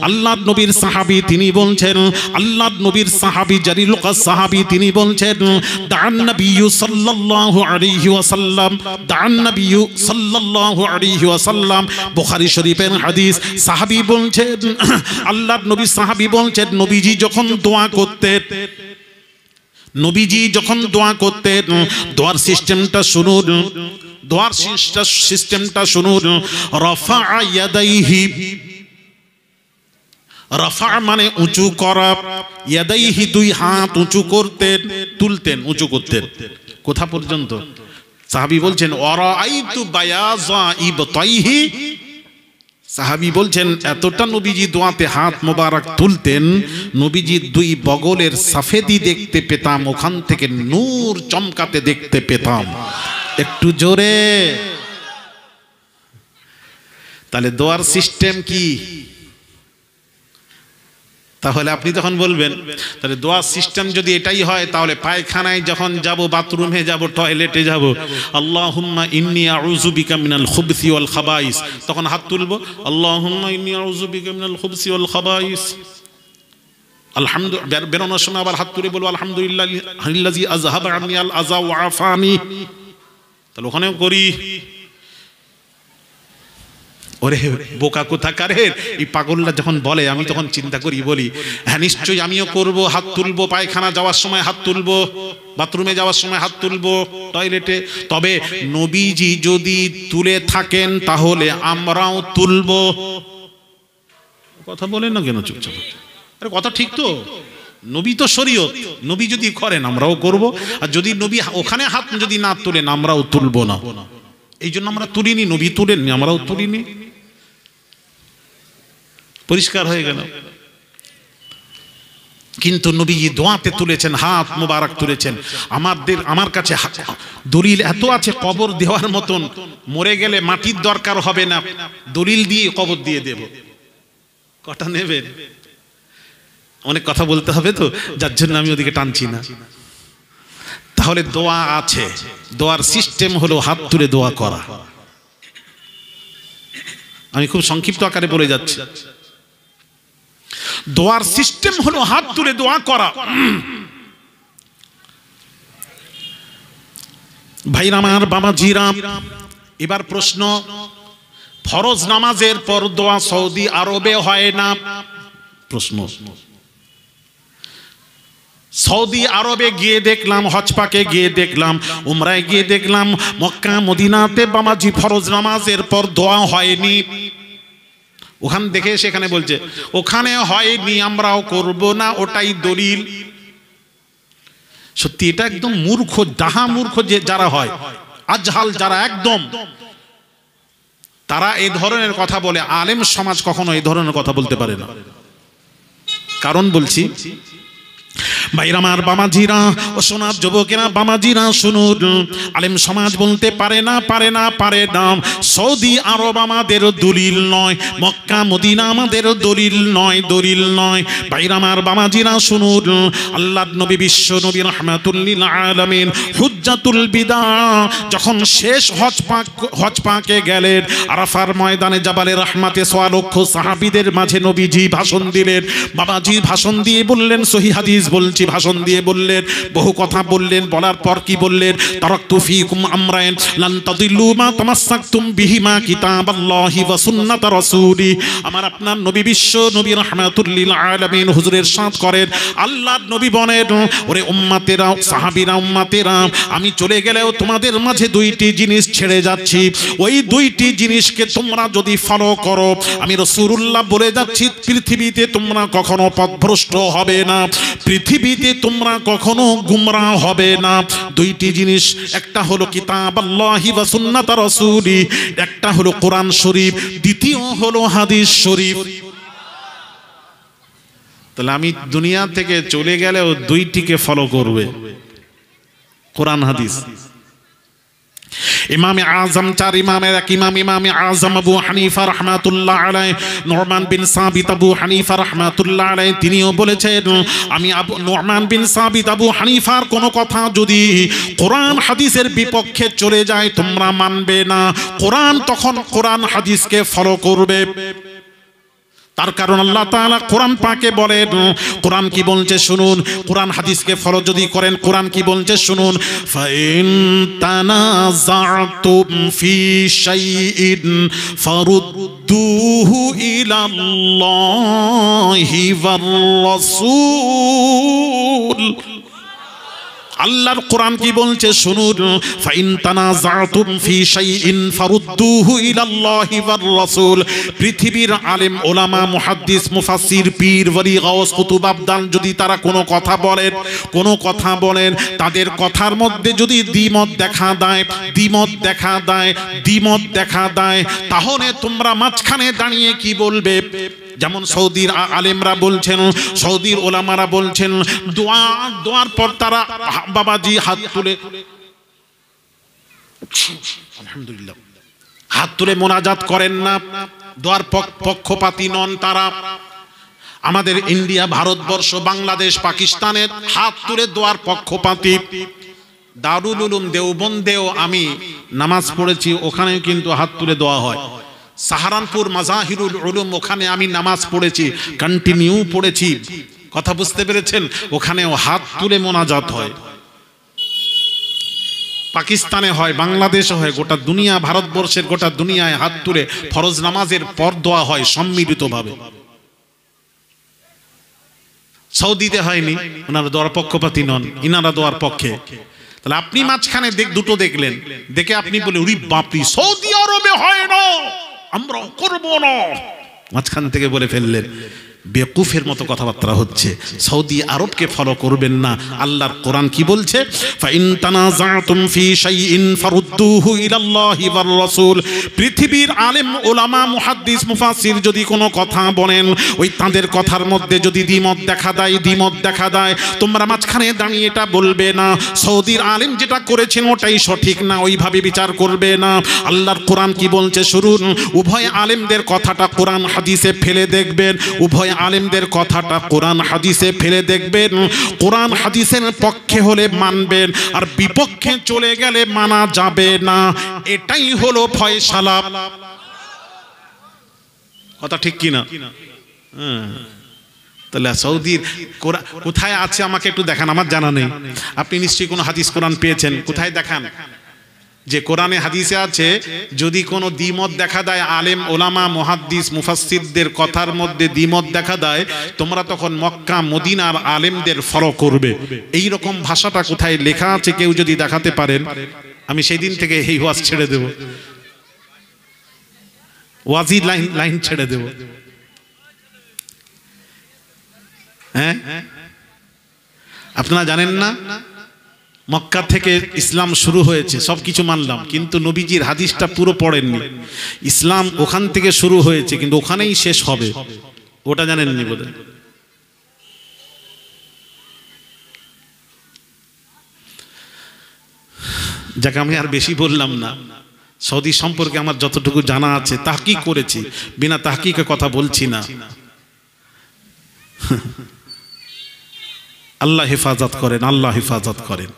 Speaker 1: আল্লাহর নবীর সাহাবী, তিনি বলছেন, আল্লাহর নবীর সাহাবী জালিলুল কদর সাহাবী, তিনি বলছেন দা'আন নবী সাল্লাল্লাহু আলাইহি ওয়াসাল্লাম, দা'আন নবী সাল্লাল্লাহু আলাইহি ওয়াসাল্লাম। বুখারী শরীফের হাদিস। সাহাবী বলছেন, আল্লাহর নবী সাহাবী বলছেন নবীজি যখন দোয়া করতেন, নবীজি যখন দোয়া করতেন, দোয়ার সিস্টেমটা শুনুন, দোয়ার সিস্টেমটা শুনুন। রাফা'a ইয়াদাইহি, রাফা মানে উঁচু করা, ইয়াদাইহি দুই হাত উঁচু করতেন, তুলতেন, উঁচু করতেন। কোথা পর্যন্ত? সাহাবী বলছেন ওয়া রাআইতু বায়াযা ইবতাইহি, সাহাবী বলছেন এতটা নবীজি দোয়াতে হাত মোবারক তুলতেন, নবীজির দুই বগলের সাফেদি দেখতে পেতাম, ওখান থেকে নূর চমকাতে দেখতে পেতাম। একটু জোরে। তাহলে দোয়ার সিস্টেম কি? তাহলে আপনি তখন বলবেন তাহলে দোয়ার সিস্টেম যদি এটাই হয়, তাহলে পায়খানায় যখন যাব, বাথরুমে যাব, টয়লেটে যাব, আল্লাহুম্মা ইন্নী আউযু বিকা মিনাল খুবসি ওয়াল খাবাইস, তখন হাত তুলবো, আল্লাহুম্মা ইন্নী আউযু বিকা মিনাল খুবসি ওয়াল খাবাইস। আলহামদুলিল্লাহ, বেরোনোর সময় আবার হাত তুলে বলবো আলহামদুলিল্লাহি আযহাবা আন্নী আল আযা ওয়া আফানি। তাহলে ওখানেও করি। ওরে বোকা কোথাকারের, এই পাগলরা যখন বলে আমি তখন চিন্তা করি, বলি হ্যাঁ নিশ্চয়ই আমিও করব, হাত তুলবো, পায়খানা যাওয়ার সময় হাত তুলবো, বাথরুমে যাওয়ার সময় হাত তুলবো, টয়লেটে। তবে নবীজি যদি তুলে থাকেন তাহলে আমরাও তুলবো। কথা বলেন না কেন চুপচাপ? আরে কথা ঠিক তো, নবী তো শরীয়ত, নবী যদি করেন আমরাও করব, আর যদি নবী ওখানে হাত যদি না তুলেন আমরাও তুলবো না। এই জন্য আমরা তুলিনি, নবী তুলেননি, আমরাও তুলিনি। পরিষ্কার হয়ে গেল। কিন্তু নবীজি দোয়াতে তুলেছেন, হাত মোবারক তুলেছেন। আমার কাছে দলিল এত আছে কবর দেওয়ার মতন, মরে গেলে মাটির দরকার হবে না, দলিল দিয়ে কবর দিয়ে দেব। কটা নেবেন? অনেক কথা বলতে হবে তো, যার জন্য আমি ওদিকে টানছি না। তাহলে দোয়া আছে, দোয়ার সিস্টেম হলো হাত তুলে দোয়া করা। আমি খুব সংক্ষিপ্ত আকারে বলে যাচ্ছি। দোয়ার সিস্টেম হলো হাত তুলে দোয়া করা। ভাইরা আমার, বাবাজিরা, এবার প্রশ্ন, ফরজ নামাজের পর দোয়া সৌদি আরবে হয় না? প্রশ্ন। সৌদি আরবে গিয়ে দেখলাম, হজ পাকে গিয়ে দেখলাম, উমরায় গিয়ে দেখলাম, মক্কা মদিনাতে বাবাজি ফরজ নামাজের পর দোয়া হয়নি। ওখান দেখে সেখানে বলছে ওখানে হয়নি, আমরাও করব না, ওটাই দলিল। সত্যি এটা একদম মূর্খ, ডাহা মূর্খ যে যারা হয়, আজহাল যারা একদম, তারা এই ধরনের কথা বলে। আলেম সমাজ কখনো এই ধরনের কথা বলতে পারে না। কারণ বলছি ভাইরা আমার, বামাজিরা ও সোনার যুবকেরা, বামাজিরা শুনুন, আলেম সমাজ বলতে পারে না, পারে না, পারে না। সৌদি আরব আমাদের দলিল নয়, মক্কা মদিনা আমাদের দলিল নয়, দলিল নয়। ভাইরা আমার, বামাজিরা শুনুন, আল্লাহর নবী বিশ্ব নবী রাহমাতুল লিল আলামিন হুজ্জাতুল বিদা যখন শেষ হজ পাকে গেলেন, আরাফার ময়দানে জাবালে রাহমাতে সোয়া লক্ষ সাহাবীদের মাঝে নবীজি ভাষণ দিলেন। বাবাজি ভাষণ দিয়ে বললেন, সহিহ হাদিস বলছি, ভাষণ দিয়ে বললেন, বহু কথা বললেন। বলার পর কি বললেন? তারাকতু ফীকুম আমরাইন লান তাদিল্লু মা তামাসসাকতুম বিহিমা কিতাবাল্লাহি ওয়া সুন্নাত রাসূলি। আমার আপনার নবী বিশ্ব নবী রাহমাতুল লিল আলামিন হুজুরের সাথ করেন, আল্লাহর নবী বলেন, ওরে উম্মতেরা, সাহাবীরা, উম্মতেরা, আমি চলে গেলেও তোমাদের মাঝে দুইটি জিনিস ছেড়ে যাচ্ছি। ওই দুইটি জিনিসকে তোমরা যদি ফলো করো, আমি রাসূলুল্লাহ বলে যাচ্ছি, পৃথিবীতে তোমরা কখনো পথভ্রষ্ট হবে না, পৃথিবীতে তোমরা কখনো গুমরাহ হবে না। দুইটি জিনিস, একটা হলো কিতাবাল্লাহি ওয়া সুন্নাত রাসূলি, একটা হলো কোরআন শরীফ, দ্বিতীয় হলো হাদিস শরীফ। তাহলে আমি দুনিয়া থেকে চলে গেলেও দুইটিকে ফলো করবে, কোরআন হাদিস। ইমামে আজম, চার ইমামের এক ইমাম, ইমামে আজম আবু হানিফা রাহমাতুল্লাহ আলাইহি, নুরমান বিন সাবিত আবু হানিফা রাহমাতুল্লাহ আলাইহি, তিনিও বলেছেন, আমি নুরমান বিন সাবিত আবু হানিফার কোনো কথা যদি কোরআন হাদিসের বিপক্ষে চলে যায়, তোমরা মানবে না। তখন কোরআন হাদিসকে ফলো করবে। তার কারণ আল্লাহ তাআলা কোরআন পাকে বলেন, কোরআন কি বলছে শুনুন, কোরআন হাদিসকে ফলো যদি করেন, কোরআন কি বলছে শুনুন, ফাইন তানাযাতুম ফি শাইইন ফারুদ্দুহু ইলাল্লাহি ওয়ার রাসূল। আল্লাহর কোরআন কি বলছে শুনুন, ফাইন তানাযাতুম ফি শাইইন ফারুদ্দুহু ইলাল্লাহি ওয়ার রাসূল। পৃথিবীর আলেম, ওলামা, মুহাদ্দিস, মুফাসসির, পীর, ওলি, গাউস, কুতুব, আবদাল যদি তারা কোনো কথা বলেন, তাদের কথার মধ্যে যদি দ্বিমত দেখা দেয়, তাহলে তোমরা মাঝখানে দাঁড়িয়ে কি বলবে? যেমন সৌদির আলেমরা বলছেন, সৌদির ওলামারা বলছেন, দোয়ার পর তারা বাবাজি হাত তুলে, আলহামদুলিল্লাহ, হাত তুলে মোনাজাত করেন না, দোয়ার পক্ষপাতী নন তারা। আমাদের ইন্ডিয়া, ভারতবর্ষ, বাংলাদেশ, পাকিস্তানের হাত তুলে দোয়ার পক্ষপাতী। দারুল উলুম দেওবন্দেও আমি নামাজ পড়েছি, ওখানেও কিন্তু হাত তুলে দোয়া হয়। সাহারানপুর মাজাহিরুল উলুম, ওখানে আমি নামাজ পড়েছি, কন্টিনিউ পড়েছি, কথা বুঝতে পেরেছেন? ওখানেও হাত তুলে মোনাজাত হয়। পাকিস্তানে হয়, বাংলাদেশে হয়, গোটা দুনিয়া, ভারতবর্ষের গোটা দুনিয়ায় হাত তুলে ফরজ নামাজের পর দোয়া হয় সম্মিলিতভাবে। সৌদিতে হয়নি, ওনারা দোয়ার পক্ষপাতী নন, ইনারা দোয়ার পক্ষে। তাহলে আপনি মাঝখানে দুটো দেখলেন, দেখে আপনি বলে, উরি বাপরি, সৌদি আরবে হয় না, আমরাও করবো না, মাঝখান থেকে বলে ফেললেন। বেকুফের মতো কথাবার্তা হচ্ছে। সৌদি আরবকে ফলো করবেন না। আল্লাহর কোরআন কি বলছে? ফাইন তানাযাতুম ফি শাইইন ফারুদ্দুহু ইলাল্লাহি ওয়ার রাসূল। পৃথিবীর আলেম, ওলামা, মুহাদ্দিস, মুফাসসির যদি কোনো কথা বলেন, ওই তাদের কথার মধ্যে যদি দ্বিমত দেখা দেয়, তোমরা মাঝখানে দাঁড়িয়ে এটা বলবে না সৌদির আলেম যেটা করেছেন ওটাই সঠিক না, ওইভাবে বিচার করবে না। আল্লাহর কোরআন কি বলছে শুনুন, উভয় আলেমদের কথাটা কোরআন হাদিসে ফেলে দেখবেন, উভয় আলেমদের কথাটা কোরআন হাদিসে ফেলে দেখবেন। কোরআন হাদিসের পক্ষে হলে মানবেন, আর বিপক্ষে চলে গেলে মানা যাবে না। এটাই হলো ফয়সালা। কথা ঠিক কিনা? তাহলে সৌদির কোথায় আছে আমাকে একটু দেখান, আমার জানা নেই। আপনি নিশ্চয়ই কোনো হাদিস কোরআন পেয়েছেন, কোথায় দেখান যে কোরআনে হাদিসে আছে যদি কোনো দ্বিমত দেখা দেয়, আলেম, ওলামা, মুহাদ্দিস, মুফাসসিরদের কথার মধ্যে দ্বিমত দেখা দেয়, তোমরা তখন মক্কা মদিনার আলেমদের ফলো করবে। এই রকম ভাষাটা কোথায় লেখা আছে কেউ যদি দেখাতে পারেন, আমি সেই দিন থেকে এই ওয়াজ ছেড়ে দেব, ওয়াজি লাইন ছেড়ে দেব। হ্যাঁ, আপনারা জানেন না মক্কা থেকে ইসলাম শুরু হয়েছে, সব কিছু মানলাম, কিন্তু নবীজির হাদিসটা পুরো পড়েননি। ইসলাম ওখান থেকে শুরু হয়েছে কিন্তু ওখানেই শেষ হবে, ওটা জানেননি বোধ হয়। যাকে আমি আর বেশি বললাম না। সৌদি সম্পর্কে আমার যতটুকু জানা আছে তাহকিক করেছি, বিনা তাহকিকে কথা বলছি না। আল্লাহ হেফাজত করেন, আল্লাহ হেফাজত করেন।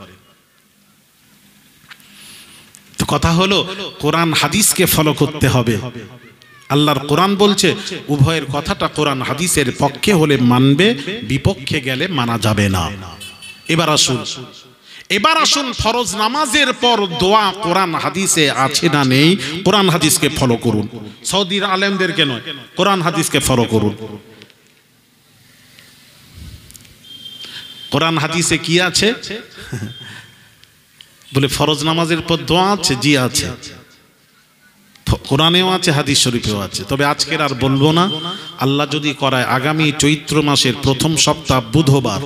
Speaker 1: তো কথা হলো কোরআন হাদিসকে ফলো করতে হবে। আল্লাহর কোরআন বলছে উভয়ের কথাটা কোরআন হাদিসের পক্ষে হলে মানবে, বিপক্ষে গেলে মানা যাবে না। এবার আসুন ফরজ নামাজের পর দোয়া কোরআন হাদিসে আছে না নেই? কোরআন হাদিসকে ফলো করুন। সৌদির আলেমদেরকে নয়, কোরআন হাদিসকে ফলো করুন। কোরআন হাদিসে কি আছে? বলে ফরজ নামাজের পর দোয়া আছে? জি আছে, কোরআনেও আছে, হাদিস শরীফেও আছে। তবে আজকের আর বলবো না। আল্লাহ যদি করায় আগামী চৈত্র মাসের প্রথম সপ্তাহ বুধবার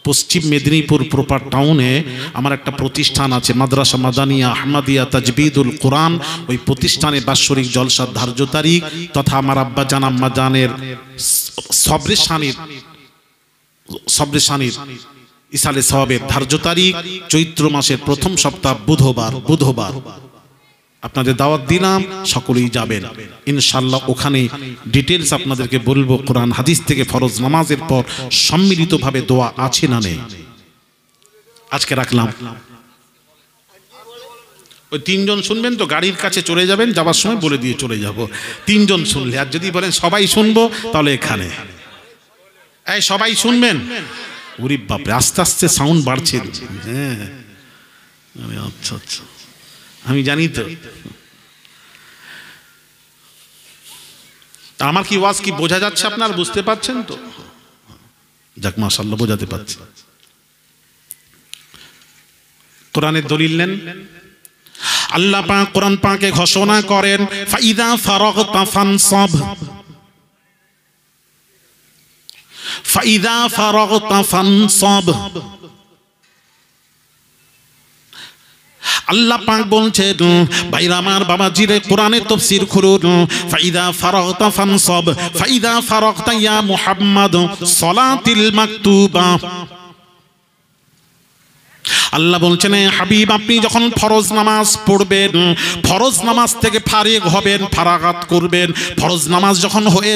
Speaker 1: পশ্চিম মেদিনীপুর প্রপার টাউনে আমার একটা প্রতিষ্ঠান আছে, মাদ্রাসা মাদানিয়া আহমদিয়া তাজবিদুল কোরআন। ওই প্রতিষ্ঠানে বাৎসরিক জলসার ধার্য তারিখ তথা আমার আব্বা জান আম্মা জানের সবরে শানির ইসালে সওয়াবের ধার্য তারিখ চৈত্র মাসের প্রথম সপ্তাহ বুধবার। আপনাদের দাওয়াত দিলাম, সকলেই যাবেন ইনশাআল্লাহ। ওখানে ডিটেলস আপনাদেরকে বলবো কোরআন হাদিস থেকে ফরজ নামাজের পর সম্মিলিতভাবে দোয়া আছে না নেই। আজকে রাখলাম। ওই তিনজন শুনবেন তো, গাড়ির কাছে চলে যাবেন, যাবার সময় বলে দিয়ে চলে যাব। তিনজন শুনলে, আর যদি বলেন সবাই শুনবো তাহলে এখানে এই সবাই শুনবেন। ওরে বাপরে, আস্তে আস্তে সাউন্ড বাড়ছে। হ্যাঁ আচ্ছা আচ্ছা, আমি জানি তো। আমার কি ওয়াজ কি বোঝা যাচ্ছে? আপনার বুঝতে পারছেন তো? যাক মাশাআল্লাহ, বোঝাতে পারছি। কোরআনের দলিল নেন। আল্লাহ পাক কোরআন পাকে ঘোষণা করেন ফাইদা ফারাগতা ফানসাব, ফাইদা ফারাগতা ফানসাব। আল্লাহ পাক বলছেন ভাইরা আমার, বাবাজিরে কোরআনের তাফসীর খুলুন। ফাইদা ফারাগতা ফানসাব, ফাইদা ফারাগতা ইয়া মুহাম্মদ সালাতিল মাকতুবা। আল্লাহ বলছেন হাবিব, আপনি যখন ফরজ নামাজ পড়বেন, ফরজ নামাজ থেকে ফারিগ হবেন, ফারাগাত করবেন, ফরজ নামাজ যখন হয়ে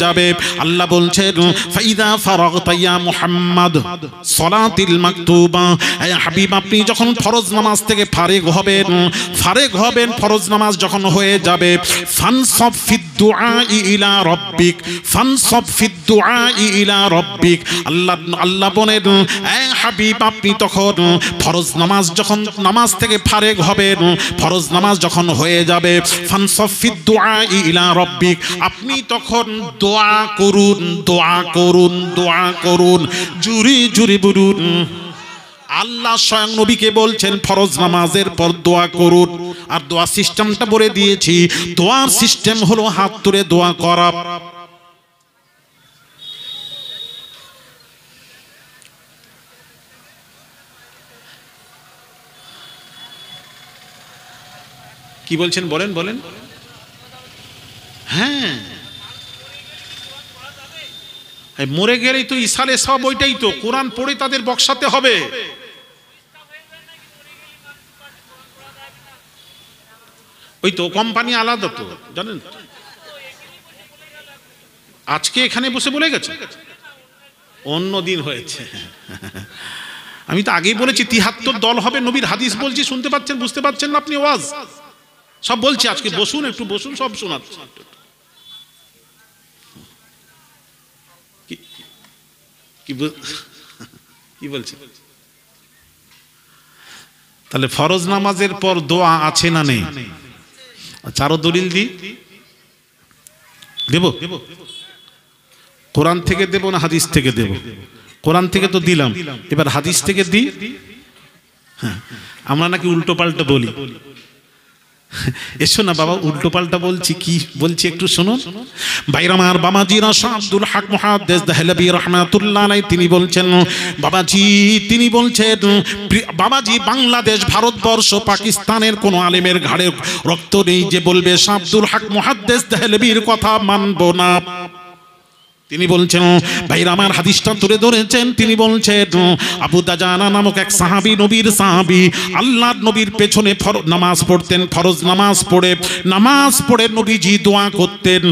Speaker 1: যাবে আল্লাহ বলছেন ফাইদা ফারাগতা ইয়া মুহাম্মদ সালাতিল মাকতুবা। হে হাবিব, আপনি যখন ফরজ নামাজ থেকে ফারিগ হবেন, ফরজ নামাজ যখন হয়ে যাবে, ফানসাব ফিদ দুআ ইলা রাব্বিক, ফানসাব ফিদ দুআ ইলা রাব্বিক। আল্লাহ বলেন হে হাবিব, আপনি তখন ফরজ নামাজ যখন নামাজ থেকে ফারেগ হবেন, ফরজ নামাজ যখন হয়ে যাবে, ফানসাব ফিদ দুআ ইলা রাব্বিক, আপনি তখন দোয়া করুন, জুরি বলুন। আল্লাহ স্বয়ং নবীকে বলছেন ফরজ নামাজের পর দোয়া করুন। আর দোয়া সিস্টেমটা বলে দিয়েছি। দোয়ার সিস্টেম হলো হাত তুলে দোয়া করা। কি বলছেন বলেন। হ্যাঁ, মরে গেলেই তো ইসালে সব, ওইটাই তো কোরআন পড়ে তাদের বক্সাতে হবে। ওই তো কোম্পানি আলাদা তো, জানেন। আজকে এখানে বসে বলে গেছে, অন্য দিন হয়েছে। আমি তো আগেই বলেছি ৭৩ দল হবে, নবীর হাদিস বলছি, শুনতে পাচ্ছেন, বুঝতে পারছেন না আপনি? ওয়াজ সব বলছি আজকে। বসুন, একটু বসুন, সব শোনাচ্ছি। কি বলছে? তাহলে ফরজ নামাজের পর দোয়া আছে না নেই? আরো দলিল দেব। কোরআন থেকে দেব না হাদিস থেকে দেব? কোরআন থেকে তো দিলাম, এবার হাদিস থেকে দিই। হ্যাঁ, আমরা নাকি উল্টো পাল্টা বলি। এসো না বাবা, উল্টো পাল্টা বলছি, কি বলছি একটু শুনুন। ভাইরা আমার, বাবাজিরা, শাহ আব্দুল হক মুহাদ্দিস দেহলভী রাহমাতুল্লাহ আলাইহি তিনি বলছেন, বাবাজি তিনি বলছেন, বাবাজি বাংলাদেশ, ভারতবর্ষ, পাকিস্তানের কোন আলেমের ঘাড়ে রক্ত নেই যে বলবে শাহ আব্দুল হক মুহাদ্দিস দেহলভীর কথা মানব না। তিনি বলছেন, ভাইরা আমার, হাদিসটা তুলে ধরেছেন। তিনি বলছেন, আবু দাজানা নামক এক সাহাবী, নবীর সাহাবী, আল্লাহর নবীর পেছনে নামাজ পড়তেন। ফরজ নামাজ পড়ে নবীজি দোয়া করতেন,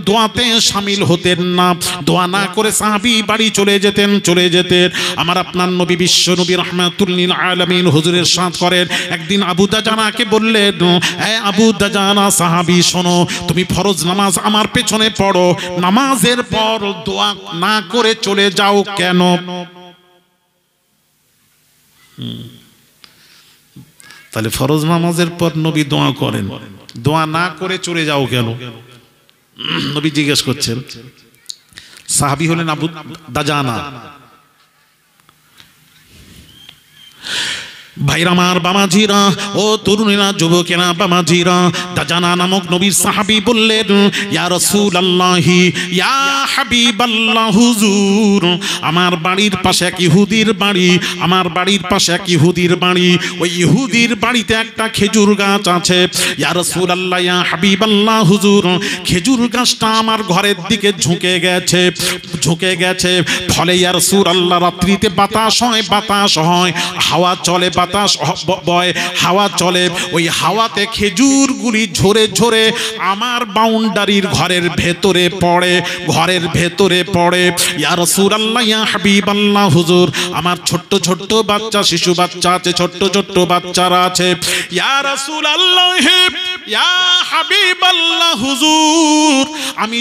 Speaker 1: দোয়াতে শামিল হতেন না। দোয়া না করে সাহাবী বাড়ি চলে যেতেন। আমার আপনার নবী, বিশ্ব নবী রাহমাতুল লিল আলামিন হুজুরের সাথ করেন। একদিন আবু দাজানাকে বললেন, হে আবু দাজানা সাহাবী, শোনো, তুমি ফরজ নামাজ আমার পেছনে পড়ো, নামাজের পর দোয়া না করে চলে যাও কেন? তাহলে ফরজ নামাজের পর নবী দোয়া করেন, দোয়া না করে চলে যাও কেন? নবী জিজ্ঞেস করছেন। সাহাবী হলেন আবু দাজানা। ভাইরা আমার, বাবাজিরা, ও তরুণীরা, যুবকেরা, বাবাজিরা, দাজানা নামক নবীর সাহাবী বললেন, ইয়া রাসূলুল্লাহি, ইয়া হাবিবাল্লাহ হুজুর, আমার বাড়ির পাশে এক ইহুদির বাড়ি, ওই ইহুদির বাড়িতে একটা খেজুর গাছ আছে। ইয়া রাসূলুল্লাহ, ইয়া হাবিবাল্লাহ হুজুর, খেজুর গাছটা আমার ঘরের দিকে ঝুঁকে গেছে। ফলে ইয়া রাসূলুল্লাহ, রাত্রিতে বাতাস হয়, হাওয়া চলে, বাতাস বয়, হাওয়া চলে, ওই হাওয়াতে খেজুরগুলি ঝরে আমার বাউন্ডারির ঘরের ভেতরে পড়ে। ইয়া রাসূলুল্লাহ, ইয়া হাবিবাল্লাহ হুজুর, আমার ছোট্ট বাচ্চা, শিশু বাচ্চা আছে, ছোট্ট বাচ্চারা আছে। ইয়া রাসূলুল্লাহ, ইয়া হাবিবাল্লাহ হুজুর, আমি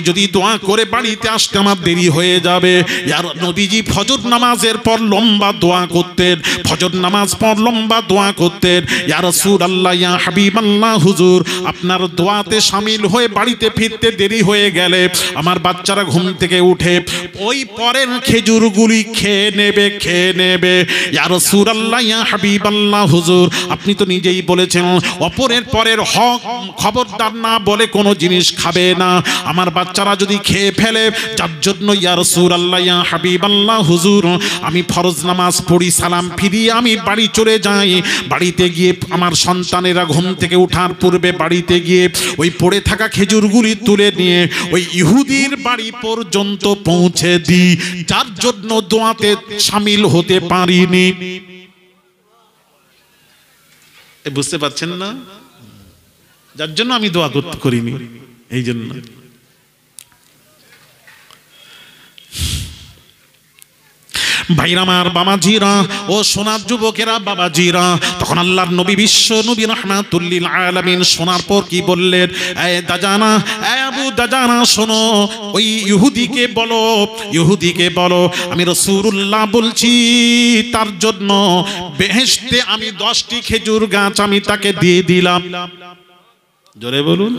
Speaker 1: যদি দোয়া করে বাড়িতে আসতে আমার দেরি হয়ে যাবে। ইয়া নবীজি ফজর নামাজের পর লম্বা দোয়া করতেন, ইয়া রাসূলুল্লাহ, ইয়া হাবিবাল্লাহ হুজুর, আপনার দোয়াতে শামিল হয়ে বাড়িতে ফিরতে দেরি হয়ে গেলে আমার বাচ্চারা ঘুম থেকে উঠে ওই পরের খেজুরগুলি খেয়ে নেবে। ইয়া রাসূলুল্লাহ, ইয়া হাবিবাল্লাহ হুজুর, আপনি তো নিজেই বলেছেন অপরের পরের হক খবরদার না বলে কোনো জিনিস খাবে না। আমার বাচ্চারা যদি খেয়ে ফেলে, যার জন্য ইয়া রাসূলুল্লাহ, ইয়া হাবিবাল্লাহ হুজুর, আমি ফরজ নামাজ পড়ি, সালাম ফিরিয়ে আমি বাড়ি চলে যাই। বাড়িতে গিয়ে আমার সন্তানেরা ঘুম থেকে ওঠার পূর্বে বাড়িতে গিয়ে ওই পড়ে থাকা খেজুরগুলি তুলে নিয়ে ওই ইহুদির বাড়ি পর্যন্ত পৌঁছে দিই, যার জন্য দোয়াতে শামিল হতে পারিনি। বুঝতে পারছেন না? যার জন্য আমি দোয়া করিনি, এই জন্য। ভাইরা আমার, বাবাজিরা, ও সোনার যুবকেরা, বাবাজিরা, তখন আল্লাহর নবী, বিশ্ব নবী রাহমাতুল লিল আলামিন শোনার পর কি বললেন, এ দাজানা, এ আবু দাজানা, শোনো, ওই ইহুদিকে বলো আমি রাসূলুল্লাহ বলছি, তার জন্য বেহেশতে আমি 10টি খেজুর গাছ আমি তাকে দিয়ে দিলাম। জোরে বলুন,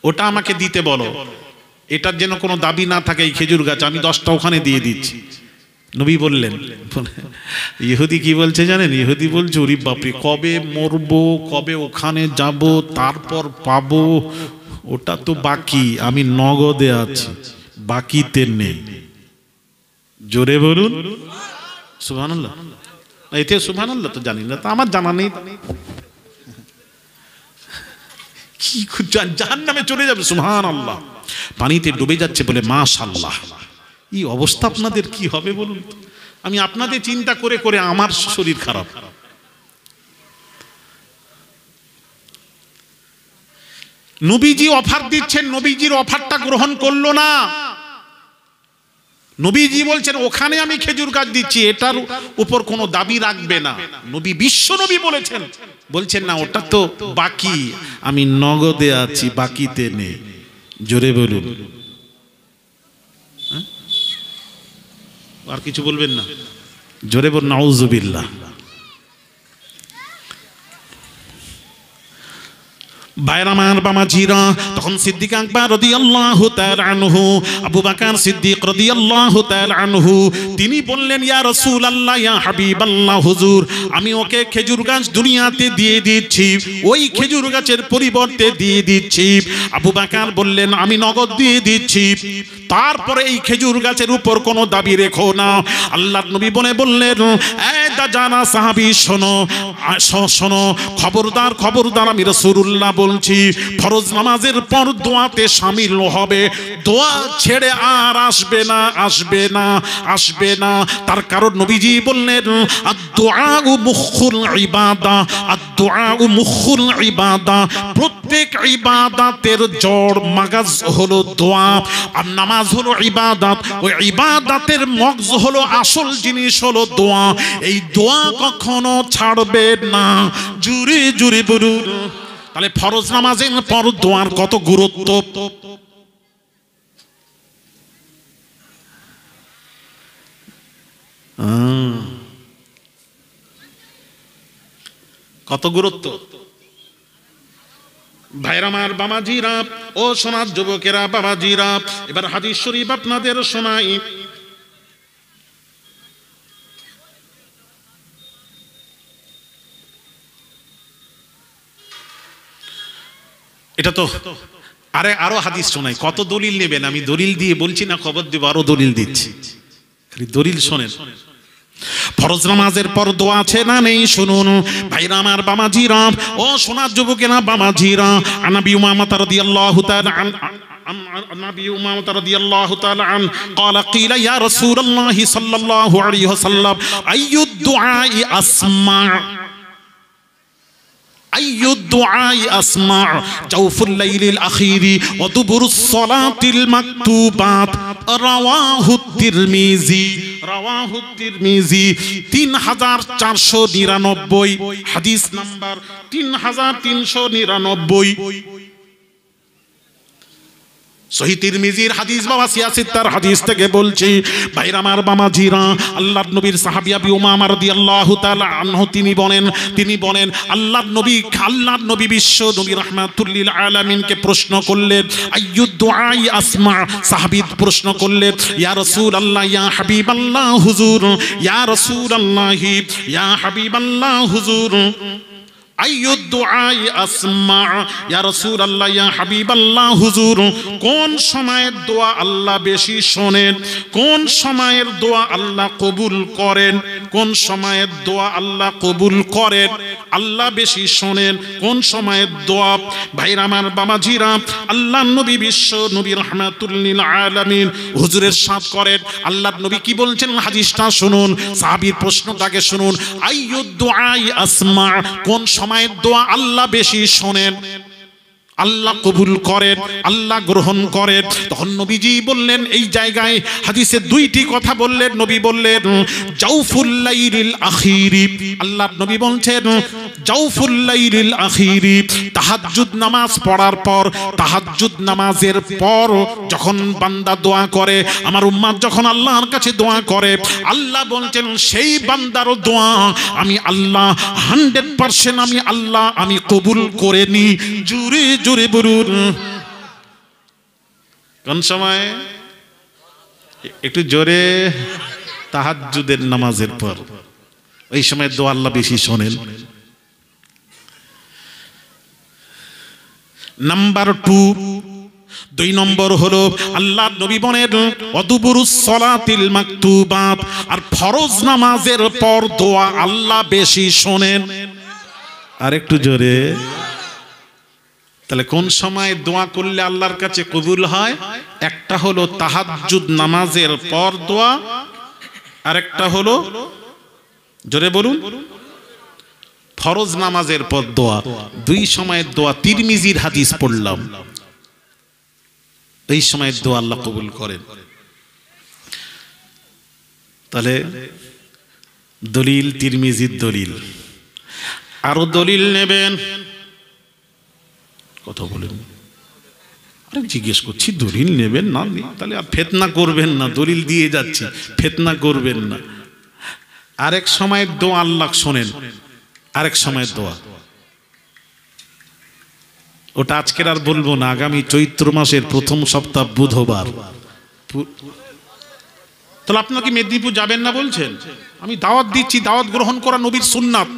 Speaker 1: ওটা আমাকে দিতে বলো, এটার যেন কোনো দাবি না থাকে, এই খেজুর গাছ আমি 10টা ওখানে দিয়ে দিচ্ছি। নবী বললেন। ইহুদি কি বলছে জানেন? ইহুদি বলছে, ওরে বাপরে, কবে মরবো, কবে ওখানে যাব, তারপর পাবো, ওটা তো বাকি, আমি নগদে আছি, বাকিতে নেই। জোরে বলুন সুবহানাল্লাহ। এতে সুবহানাল্লাহ তো জানি না, তা আমার জানা নেই, কি জাহান্নামে চলে যাবে, সুবহানাল্লাহ, পানিতে ডুবে যাচ্ছে বলে মাশাআল্লাহ। এই অবস্থা আপনাদের কি হবে বলুন? আমি আপনাদের চিন্তা করে আমার শরীর খারাপ। নবীজি অফার দিচ্ছেন, নবীজির অফারটা গ্রহণ করলো না। নবীজি বলছেন ওখানে আমি খেজুর গাছ দিচ্ছি, এটার উপর কোনো দাবি রাখবে না। নবী, বিশ্ব নবী বলছেন না, ওটা তো বাকি, আমি নগদে আছি, বাকিতে নেই। জোরে বলুন, আর কিছু বলবেন না? জোরে বলুন নাউজুবিল্লাহ। ভাইরা আমার বামাজিরা, তখন সিদ্দিক আকবর রাদিয়াল্লাহু তাআলা আনহু, আবু বকর সিদ্দিক রাদিয়াল্লাহু তাআলা আনহু, তিনি বললেন, ইয়া রাসূলুল্লাহ, ইয়া হাবিবাল্লাহ, হুজুর আমি ওকে খেজুর গাছ দুনিয়াতে দিয়ে দিচ্ছি, ওই খেজুর গাছের পরিবর্তে দিয়ে দিচ্ছি। আবু বকর বললেন, আমি নগদ দিয়ে দিচ্ছি, তারপরে এই খেজুর গাছের উপর কোনো দাবি রেখো না। আল্লাহর নবী বললেন, এই দাজানা সাহাবী, শোনো শোনো, খবরদার খবরদার, আমি রাসূলুল্লাহ বলছি, ফরজ নামাজের পর দোয়াতে শামিল হবে, দোয়া ছেড়ে আর আসবে না, আসবে না, আসবে না। তার কারণ নবীজি বললেন, আদ-দুআউ মুখুল ইবাদা, আদ-দুআউ মুখুল ইবাদা, প্রত্যেক ইবাদতের জড় মাগাজ হলো দোয়া, আর নামাজ হলো ইবাদত, ওই ইবাদতের মগজ হলো, আসল জিনিস হলো দোয়া। এই দোয়া কখনো ছাড়বে না, জুরে জুরে বলুন। তাহলে ফরজ নামাজের পর দোয়ার কত গুরুত্ব। কত গুরুত্ব ভাইরা আমার বাবাজিরা, ও সোনার যুবকেরা, বাবাজিরা, এবার হাদিস শরীফ আপনাদের শোনাই। এটা তো আরো হাদিস শোনাই, কত দলিল নেবেন? আমি দলিল দিয়ে বলছি না, খবর দিব, আরো দলিল দিচ্ছি, দলিল শোনেন। ফরজ নামাজের পর দোয়া আছে না নেই? শুনুন ভাইরা আমার বাবাজিরা, ও সোনার যুবকেরা, বাবাজিরা, আনাবি উমামা রাদিয়াল্লাহু তাআলা النبي أمامة رضي الله تعالى عنه قال قيل يا رسول الله صلى الله عليه وسلم أي الدعاء أسمع أي الدعاء أسمع جوف الليل الأخير ودبر الصلاة المكتوبات رواه الترمذي رواه الترمذي 3499 حديث نمبر 3399 সহিহ তিরমিজির হাদিস, বাবা সিয়াসিত্তার হাদিস থেকে বলছি। ভাইরা আমার বামাজিরা, আল্লাহর নবীর সাহাবী আবু উমামা রাদিয়াল্লাহু তাআলা আনহু তিনি বলেন আল্লাহর নবী বিশ্ব নবী রাহমাতুল লিল আলামিনকে প্রশ্ন করলেন, আইয়ুদ দুআই আসমা। সাহাবী প্রশ্ন করলেন, ইয়া রাসূলুল্লাহ, ইয়া হাবিবাল্লাহ, হুজুর, ইয়া রাসূলুল্লাহ, ইয়া হাবিবাল্লাহ, হুজুর, আইয়ুদ দুআই আসমা, ইয়া রাসূলুল্লাহ, ইয়া হাবিবাল্লাহ, হুজুর, কোন সময়ের দোয়া আল্লাহ বেশি শোনেন, কোন সময়ের দোয়া আল্লাহ কবুল করেন, কোন সময়ের দোয়া আল্লাহ কবুল করেন, আল্লাহ বেশি শোনেন কোন সময়ের দোয়া। ভাইরা আমার বাবাজিরা, আল্লাহর নবী বিশ্ব নবী রাহমাতুল লিল আলামিন হুজুরের সাথ করেন। আল্লাহর নবী কি বলছেন হাদিসটা শুনুন, সাহাবীর প্রশ্নটাকে শুনুন। আইয়ুদ দুআই আসমা, কোন সময়ের দোয়া আল্লাহ বেশি শোনেন, আল্লাহ কবুল করেন, আল্লাহ গ্রহণ করেন। তখন নবীজি বললেন, এই জায়গায় হাদিসে দুইটি কথা বললেন। নবী বললেন জাউফুল লাইলিল আখিরি, আল্লাহর নবী বলছেন জাউফুল লাইলিল আখিরি, তাহাজ্জুদ নামাজ পড়ার পর, তাহাজ্জুদ নামাজের পর যখন বান্দা দোয়া করে, আমার উম্মাত যখন আল্লাহর কাছে দোয়া করে, আল্লাহ বলছেন সেই বান্দার দোয়া আমি আল্লাহ 100% আমি আল্লাহ আমি কবুল করে নি। জুরে জুরে বলুন কোন সময়? একটু জোরে। তাহাজ্জুদের নামাজের পর, এই সময় দোয়া আল্লাহ বেশি শোনেন। নাম্বার 2, 2 নম্বর হলো আল্লাহর নবী বলেন ওয়াদুবুরুস সালাতিল মাকতুবাত, আর ফরজ নামাজের পর দোয়া আল্লাহ বেশি শোনেন। আর একটু জোরে। তাহলে কোন সময় দোয়া করলে আল্লাহর কাছে কবুল হয়? একটা হলো তাহাজ্জুদ নামাজের পর দোয়া, আর একটা হলো জোরে বলুন ফরজ নামাজের পর দোয়া। 2 সময়ের দোয়া তিরমিজির হাদিস পড়লাম, এই সময়ের দোয়া আল্লাহ কবুল করেন। তাহলে দলিল তিরমিজির দলিল। আরো দলিল নেবেন? কথা বলেন। আরে জিজ্ঞেস করছি দলিল নেবেন না? তাহলে আর ফেতনা করবেন না, দলিল দিয়ে যাচ্ছি, ফেতনা করবেন না। আরেক সময়ের দোয়া আল্লাহ শোনেন, আরেক সময়ের দোয়া ওটা আজকের আর বলবো না, আগামী চৈত্র মাসের প্রথম সপ্তাহ বুধবার। তাহলে আপনারা কি মেদিনীপুর যাবেন না বলছেন? আমি দাওয়াত দিচ্ছি, দাওয়াত গ্রহণ করা নবীর সুন্নাত।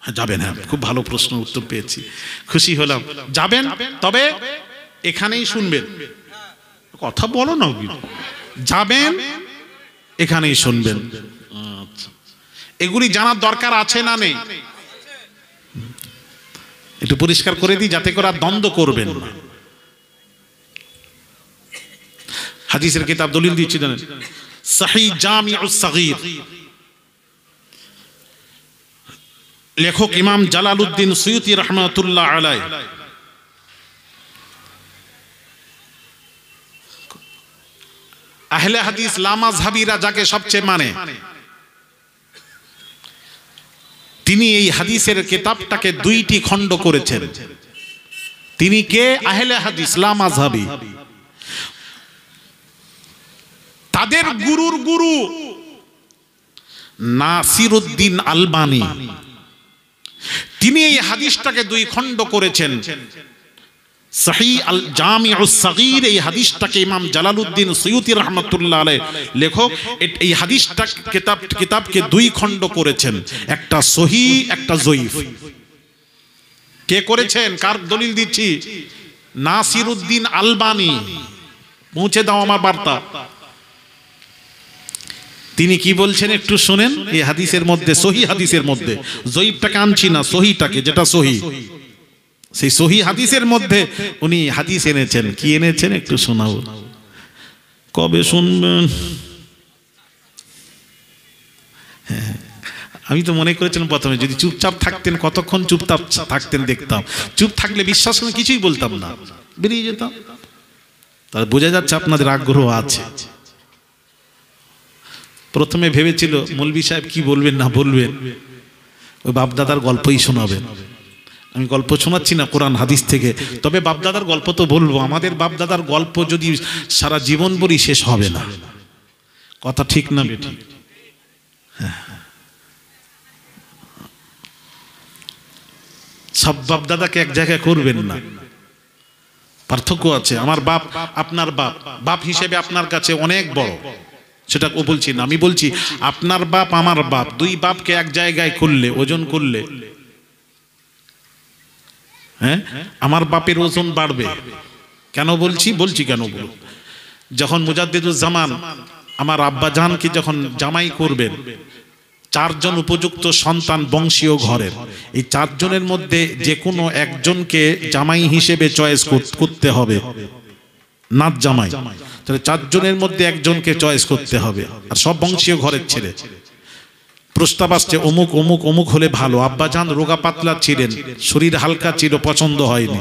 Speaker 1: হ্যাঁ যাবেন, হ্যাঁ খুব ভালো প্রশ্ন, উত্তর পেয়েছি, খুশি হলাম। যাবেন, তবে এখানেই শুনবেন, কথা বলো না, যাবেন এখানেই শুনবেন। আচ্ছা, এগুলি জানার দরকার আছে না নেই? একটু পরিষ্কার করে দিই যাতে করে আর দ্বন্দ্ব করবেন না। হাদিসের কিতাব দলিল দিচ্ছি, জানেন সহিহ জামিউস সগীর, লেখক ইমাম জালালউদ্দিন সুয়ুতি রাহমাতুল্লাহ আলাইহি। আহলে হাদিস লামাযহাবীরা যাকে সবচেয়ে মানে, তিনি এই হাদিসের কিতাবটাকে দুইটি খণ্ড করেছেন। তিনি কে? আহলে হাদিস লামাযহাবী। তাদের গুরুর গুরু নাসিরউদ্দিন আলবানী, তিনি এই হাদিসটাকে দুই খণ্ড করেছেন। সহিহ আল জামিউস সগীর, এই হাদিসটাকে ইমাম জালালউদ্দিন সুয়ুতি রাহমাতুল্লাহ আলাইহি লেখক এই হাদিসটা কিতাবকে দুই খণ্ড করেছেন, একটা সহিহ একটা জয়ীফ। কে করেছেন? কার দলিল দিচ্ছি? নাসিরউদ্দিন আলবানী। পৌঁছে দাও আমার বার্তা। তিনি কি বলছেন একটু শুনেন। এই হাদিসের মধ্যে, সহিহ হাদিসের মধ্যে, জয়ীফটাকে আনছি না, সহিহটাকে, যেটা সহিহ, সেই সহিহ হাদিসের মধ্যে উনি হাদিস এনেছেন। কি এনেছেন একটু শোনাবো। কবে শুনবেন? হ্যাঁ, আমি তো মনে করেছিলাম প্রথমে যদি চুপচাপ থাকতেন, কতক্ষণ চুপচাপ থাকতেন দেখতাম। চুপ থাকলে বিশ্বাস করে কিছুই বলতাম না, বেরিয়ে যেতাম। তাহলে বোঝা যাচ্ছে আপনাদের আগ্রহ আছে। প্রথমে ভেবেছিল মৌলভী সাহেব কি বলবেন না বলবেন, ওই বাপদাদার গল্পই শোনাবেন। আমি গল্প শোনাচ্ছি না কোরআন হাদিস থেকে, তবে বাপদাদার গল্প তো বলবো। আমাদের বাপদাদার গল্প যদি সারা জীবন বলি শেষ হবে না, কথা ঠিক না বেটি? সব বাপদাদাকে এক জায়গায় করবেন না, পার্থক্য আছে। আমার বাপ আপনার বাপ, বাপ হিসেবে আপনার কাছে অনেক বড়, সেটা ও বলছি না। আমি বলছি আপনার বাপ আমার বাপ, দুই বাপকে এক জায়গায় করলে, ওজন করলে, হ্যাঁ আমার বাপের ওজন বাড়বে। কেন বলছি কেন বলবো, যখন মুজাদ্দিদুজ্জামান আমার আব্বাজানকে যখন জামাই করবেন, চারজন উপযুক্ত সন্তান বংশীয় ঘরের, এই চারজনের মধ্যে যে কোনো একজনকে জামাই হিসেবে চয়েস করতে হবে, নাত জামাই। তাহলে চারজনের মধ্যে একজনকে চয়েস করতে হবে, আর সব বংশীয় ঘরের ছেলে। প্রস্তাব আসছে অমুক অমুক অমুক হলে ভালো। আব্বাজান রোগা পাতলা ছিলেন, শরীর হালকা ছিল, পছন্দ হয়নি।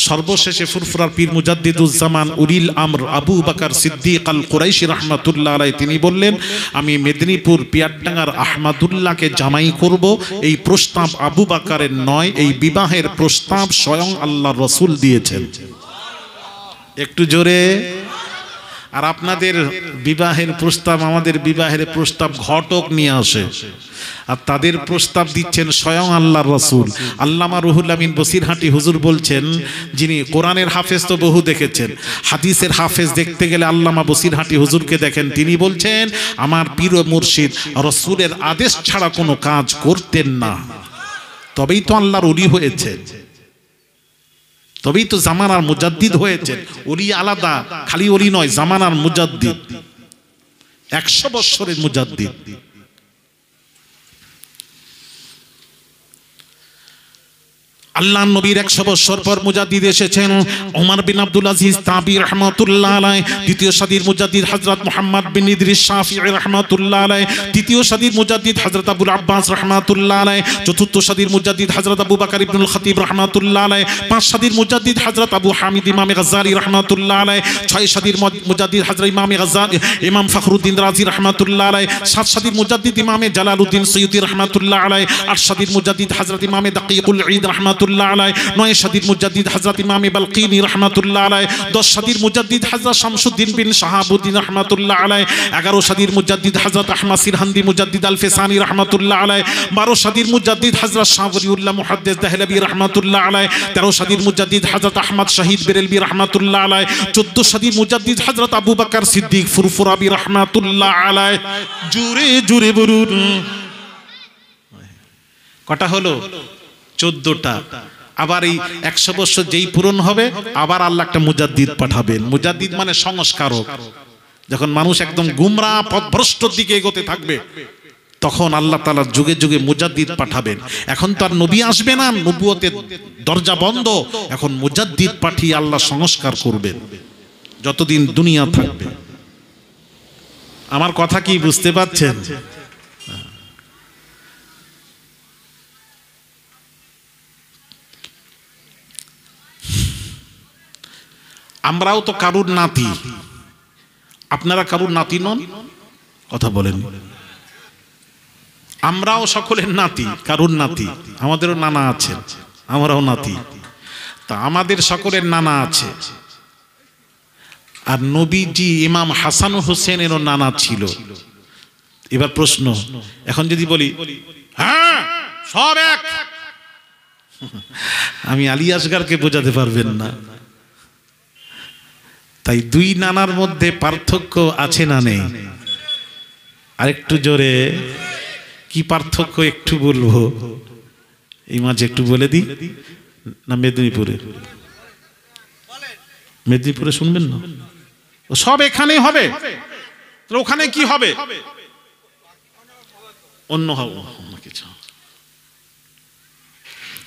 Speaker 1: সর্বশেষে ফুরফুরার পীর মুজাদ্দিদুজ্জামান উলিল আমর আবু বকর সিদ্দিক আল কুরাইশি রাহমাতুল্লাহ আলাইহি তিনি বললেন, আমি মেদিনীপুর পিয়ারডাঙ্গার আহমদুল্লাহকে জামাই করব। এই প্রস্তাব আবু বকরের নয়, এই বিবাহের প্রস্তাব স্বয়ং আল্লাহর রাসূল দিয়েছেন। একটু জোরে। আর আপনাদের বিবাহের প্রস্তাব, আমাদের বিবাহের প্রস্তাব ঘটক নিয়ে আসে, আর তাদের প্রস্তাব দিচ্ছেন স্বয়ং আল্লাহর রাসূল। আল্লামা রুহুল আমিন বসিরহাটি হুজুর বলছেন, যিনি কোরআনের হাফেজ তো বহু দেখেছেন, হাদিসের হাফেজ দেখতে গেলে আল্লামা বসিরহাটি হুজুরকে দেখেন। তিনি বলছেন আমার পীর ও মুর্শিদ রাসূলের আদেশ ছাড়া কোনো কাজ করতেন না, তবেই তো আল্লাহর ওলি হয়েছে, তবেই তো জামানার মুজাদ্দিদ হয়েছে। ওলি আলাদা, খালি ওলি নয়, জামানার মুজাদ্দিদ, 100 বছরের মুজাদ্দিদ। আল্লাহ নবীর 100 বছর পর মুজাদ্দিদ এসেছেন। ওমর বিন আব্দুল আজিজ তাবি রাহমাতুল্লাহ আলাইহি, দ্বিতীয় সাদির মুজাদ্দিদ হযরত মুহাম্মদ বিন ইদ্রিস শাফিঈ রাহমাতুল্লাহ আলাইহি, তৃতীয় সাদির মুজাদ্দিদ হযরত আবুল আব্বাস রাহমাতুল্লাহ আলাইহি, চতুর্থ সাদির মুজাদ্দিদ হযরত আবু বকর ইবনুল খতিব রাহমাতুল্লাহ আলাইহি, পাঁচ সাদির মুজাদ্দিদ হযরত আবু হামিদ ইমাম গাজ্জালি রাহমাতুল্লাহ আলাইহি, ছয় সাদির মুজাদ্দিদ হযরত ইমাম গাজ্জালি ইমাম ফখরুদ্দিন রাজি রাহমাতুল্লাহ আলাইহি, সাত সাদির মুজাদ্দিদ ইমাম জালালউদ্দিন সুয়ুতি রাহমাতুল্লাহ আলাইহি, আট সাদির মুজাদ্দিদ হযরত ইমাম দাকিকুল ঈদ রাহমাতুল্লাহ রহমাতুল্লাহ আলাই, 9 শাদীর মুজাদ্দিদ হযরত ইমাম বালকিনি রহমাতুল্লাহ আলাই, 10 শাদীর মুজাদ্দিদ হযরত শামসুদ্দিন বিন শাহাবুদ্দিন রহমাতুল্লাহ আলাই, 11 শাদীর মুজাদ্দিদ হযরত আহমদ সিরহান্দি মুজাদ্দিদ আল ফিসানি রহমাতুল্লাহ আলাই, 12 শাদীর মুজাদ্দিদ হযরত শাহ ওলিউল্লাহ মুহাদ্দিস দেহলভী রহমাতুল্লাহ আলাই, 13 শাদীর মুজাদ্দিদ হযরত আহমদ শহীদ বেরেলভী রহমাতুল্লাহ আলাই, 14 শাদীর মুজাদ্দিদ হযরত আবু বকর সিদ্দিক ফুরফুরাবি রহমাতুল্লাহ আলাই। জুরে জুরে বলুন কটা হলো? 14টা। আবার এই 100 বছর যেই পূরণ হবে আবার আল্লাহ একটা মুজাদ্দিদ পাঠাবেন। মুজাদ্দিদ মানে সংস্কারক। যখন মানুষ একদম গুমরাহ পথভ্রষ্টর দিকে এগোতে থাকবে তখন আল্লাহ তাআলা যুগে যুগে মুজাদ্দিদ পাঠাবেন। এখন তো আর নবী আসবে না, নবুয়তের দরজা বন্ধ, এখন মুজাদ্দিদ পাঠিয়ে আল্লাহ সংস্কার করবেন যতদিন দুনিয়া থাকবে। আমার কথা কি বুঝতে পারছেন? আমরাও তো কারুর নাতি, আপনারা কারুর নাতি নন? কথা বলেন। আমরাও সকলের নাতি, কারুর নাতি। আমাদেরও নানা আছেন, আমরাও নাতি। তা আমাদের সকলের নানা আছে। আর নবীজি ইমাম হাসান হোসেনেরও নানা ছিল। এবার প্রশ্ন, এখন যদি বলি হ্যাঁ সব এক, আমি আলী আসগারকে বোঝাতে পারবেন না। তাই দুই নানার মধ্যে পার্থক্য আছে না নেই? আরেকটু জোরে কি পার্থক্য একটু বলবো, এই মাঝে একটু বলে দিই না? মেদিনীপুরে, মেদিনীপুরে শুনবেন না? সব এখানেই হবে, ওখানে কি হবে? অন্য কিছু